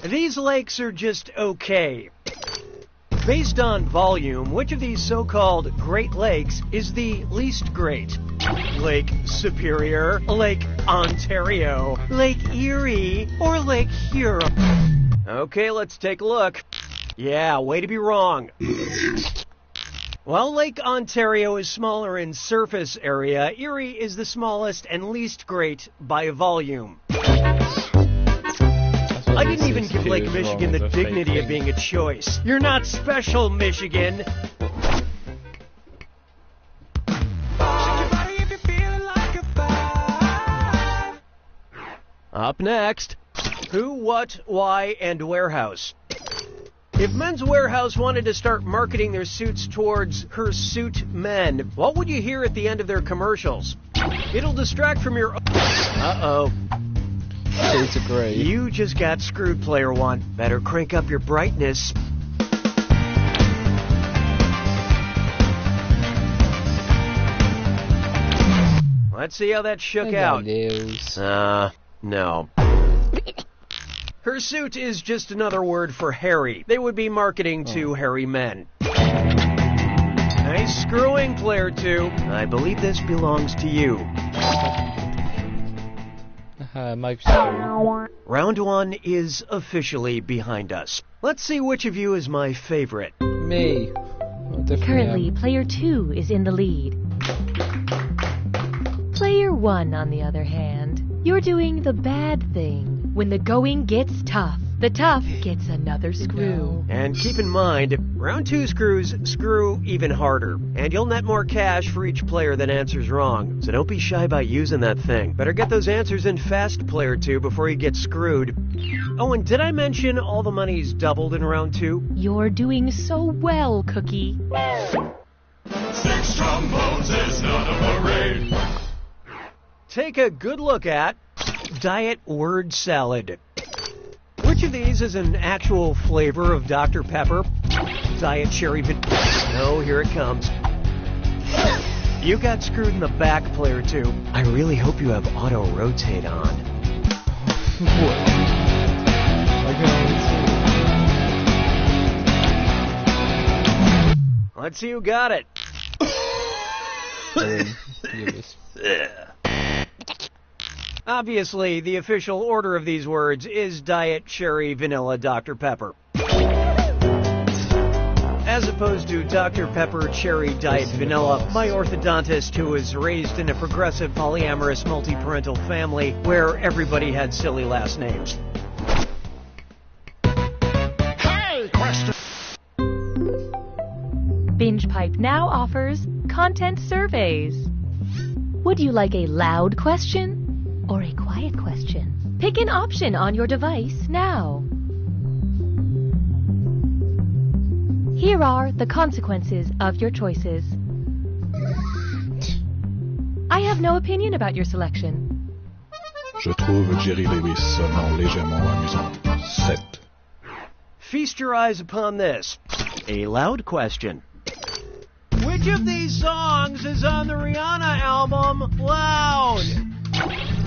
These lakes are just okay. Based on volume, which of these so-called Great Lakes is the least great? Lake Superior, Lake Ontario, Lake Erie, or Lake Huron? Okay, let's take a look. Yeah, way to be wrong. While Lake Ontario is smaller in surface area, Erie is the smallest and least great by volume. I didn't even give Lake Michigan the dignity of being a choice. You're not special, Michigan. Up next, who, what, why, and warehouse. If Men's Warehouse wanted to start marketing their suits towards hirsute men, what would you hear at the end of their commercials? It'll distract from your... Uh-oh.
Shades of grey.
You just got screwed, player 1. Better crank up your brightness. Let's see how that shook out. No. Hirsute is just another word for hairy. They would be marketing to hairy men. Nice screwing, player 2. I believe this belongs to you. Round 1 is officially behind us. Let's see which of you is my favorite.
Me.
Currently, player 2 is in the lead. Player 1, on the other hand, you're doing the bad thing. When the going gets tough, the tough gets another screw.
And keep in mind, round 2 screws screw even harder. And you'll net more cash for each player that answers wrong. So don't be shy about using that thing. Better get those answers in fast, player 2, before you get screwed. Oh, and did I mention all the money's doubled in round 2?
You're doing so well, Cookie.
6 trombones is not a parade.
Take a good look at Diet Word Salad. Which of these is an actual flavor of Dr. Pepper? Diet Cherry No, here it comes. You got screwed in the back, player 2. I really hope you have auto-rotate on. Let's see who got it. Obviously, the official order of these words is Diet Cherry Vanilla Dr. Pepper. As opposed to Dr. Pepper Cherry Diet Vanilla, my orthodontist who was raised in a progressive polyamorous multi-parental family where everybody had silly last names.
Hey, question.
Binge Pipe now offers content surveys. Would you like a loud question or a quiet question? Pick an option on your device now. Here are the consequences of your choices. I have no opinion about your selection.
Je trouve Jerry Lewis sonnant légèrement amusant. 7.
Feast your eyes upon this. A loud question. Which of these songs is on the Rihanna album Loud?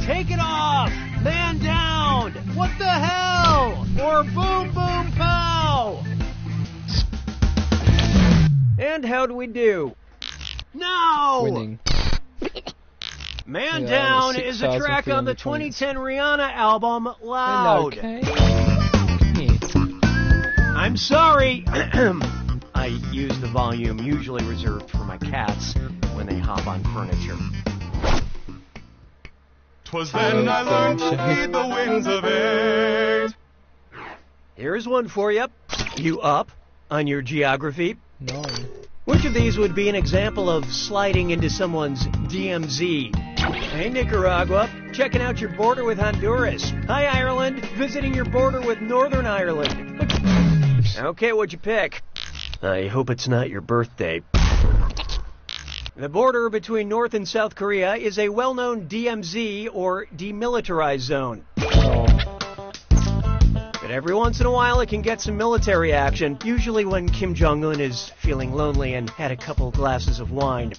Take it off! Man down! What the hell? Or boom boom pow! And how do we do? No!
Winning.
Man Down is a track on the 2010 Rihanna album Loud.
Okay.
I'm sorry. I use the volume usually reserved for my cats when they hop on furniture.
'Twas then I learned to heed the winds of age.
Here's one for you. You up on your geography?
No.
Which of these would be an example of sliding into someone's DMZ? Hey, Nicaragua, checking out your border with Honduras. Hi, Ireland, visiting your border with Northern Ireland. Okay, what'd you pick? I hope it's not your birthday. The border between North and South Korea is a well-known DMZ, or demilitarized zone. But every once in a while it can get some military action, usually when Kim Jong-un is feeling lonely and had a couple glasses of wine.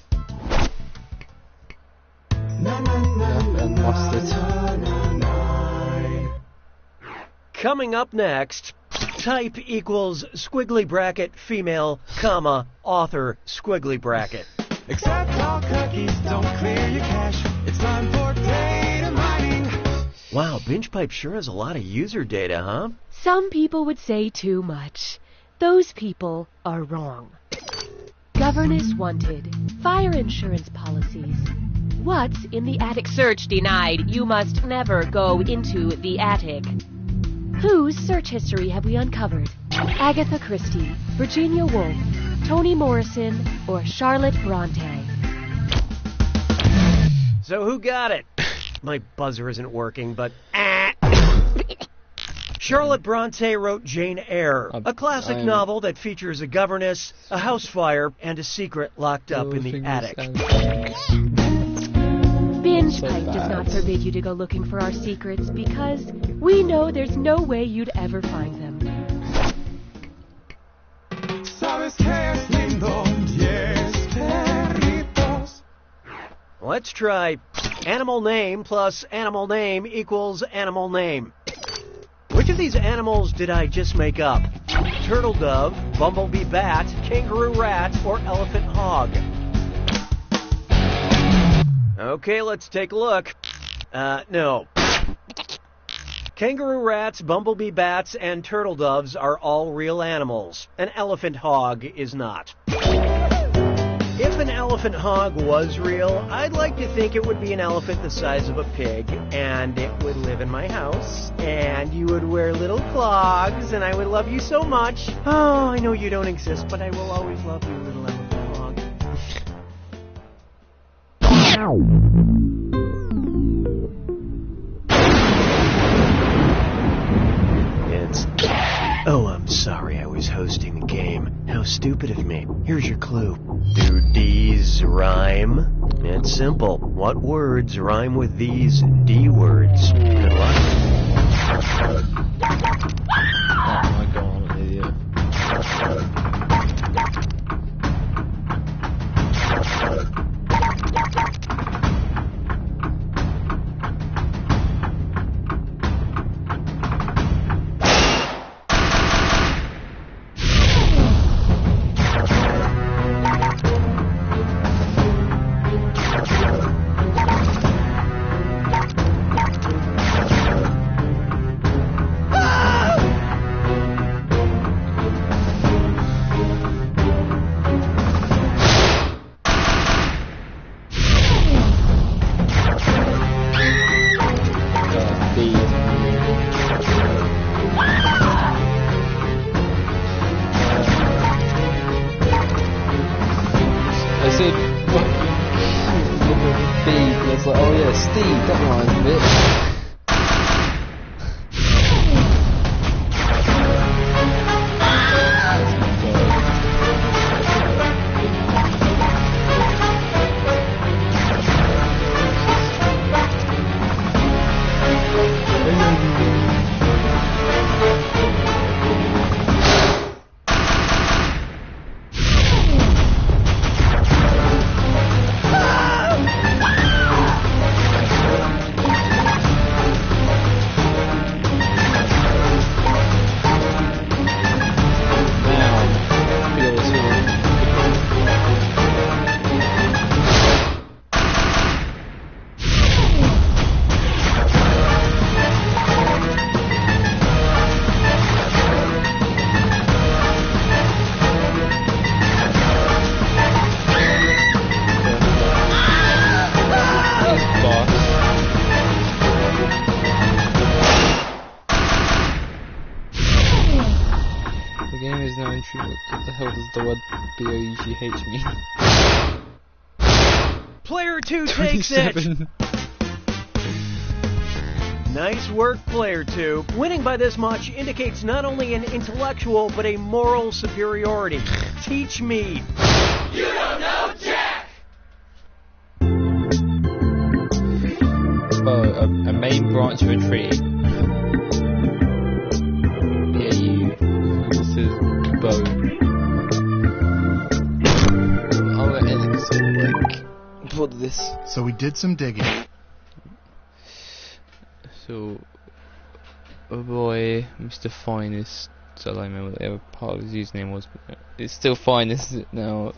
Coming up next, type equals squiggly bracket female, comma, author squiggly bracket.
Except all cookies don't clear your cache. It's time for data mining.
Wow, BingePipe sure has a lot of user data, huh?
Some people would say too much. Those people are wrong. Governess wanted. Fire insurance policies. What's in the attic? Search denied. You must never go into the attic. Whose search history have we uncovered? Agatha Christie, Virginia Woolf, Toni Morrison, or Charlotte Bronte?
So who got it? My buzzer isn't working, but... Charlotte Bronte wrote Jane Eyre, a classic novel that features a governess, a house fire, and a secret locked up in the attic.
BingePipe does not forbid you to go looking for our secrets because we know there's no way you'd ever find them.
Sabes que es lindo, 10 perritos.
Let's try animal name plus animal name equals animal name. Which of these animals did I just make up? Turtle dove, bumblebee bat, kangaroo rat, or elephant hog? Okay, let's take a look. No. Kangaroo rats, bumblebee bats, and turtle doves are all real animals. An elephant hog is not. If an elephant hog was real, I'd like to think it would be an elephant the size of a pig, and it would live in my house, and you would wear little clogs, and I would love you so much. Oh, I know you don't exist, but I will always love you, little elephant hog. Oh, I'm sorry, I was hosting the game. How stupid of me. Here's your clue. Do D's rhyme? It's simple. What words rhyme with these D words? Good luck.
Oh my god, I'm an idiot. What the hell does the word B-O-U-G-H mean?
Player 2 takes it! Nice work, player 2. Winning by this much indicates not only an intellectual, but a moral superiority. Teach me.
You don't know Jack!
Well, a main branch of a tree. Yeah, you. This is bow. I'll let Alex put this.
So we did some digging.
So, oh boy, Mr. Finest. So I don't remember what the other part of his username was, but it's still Finest now.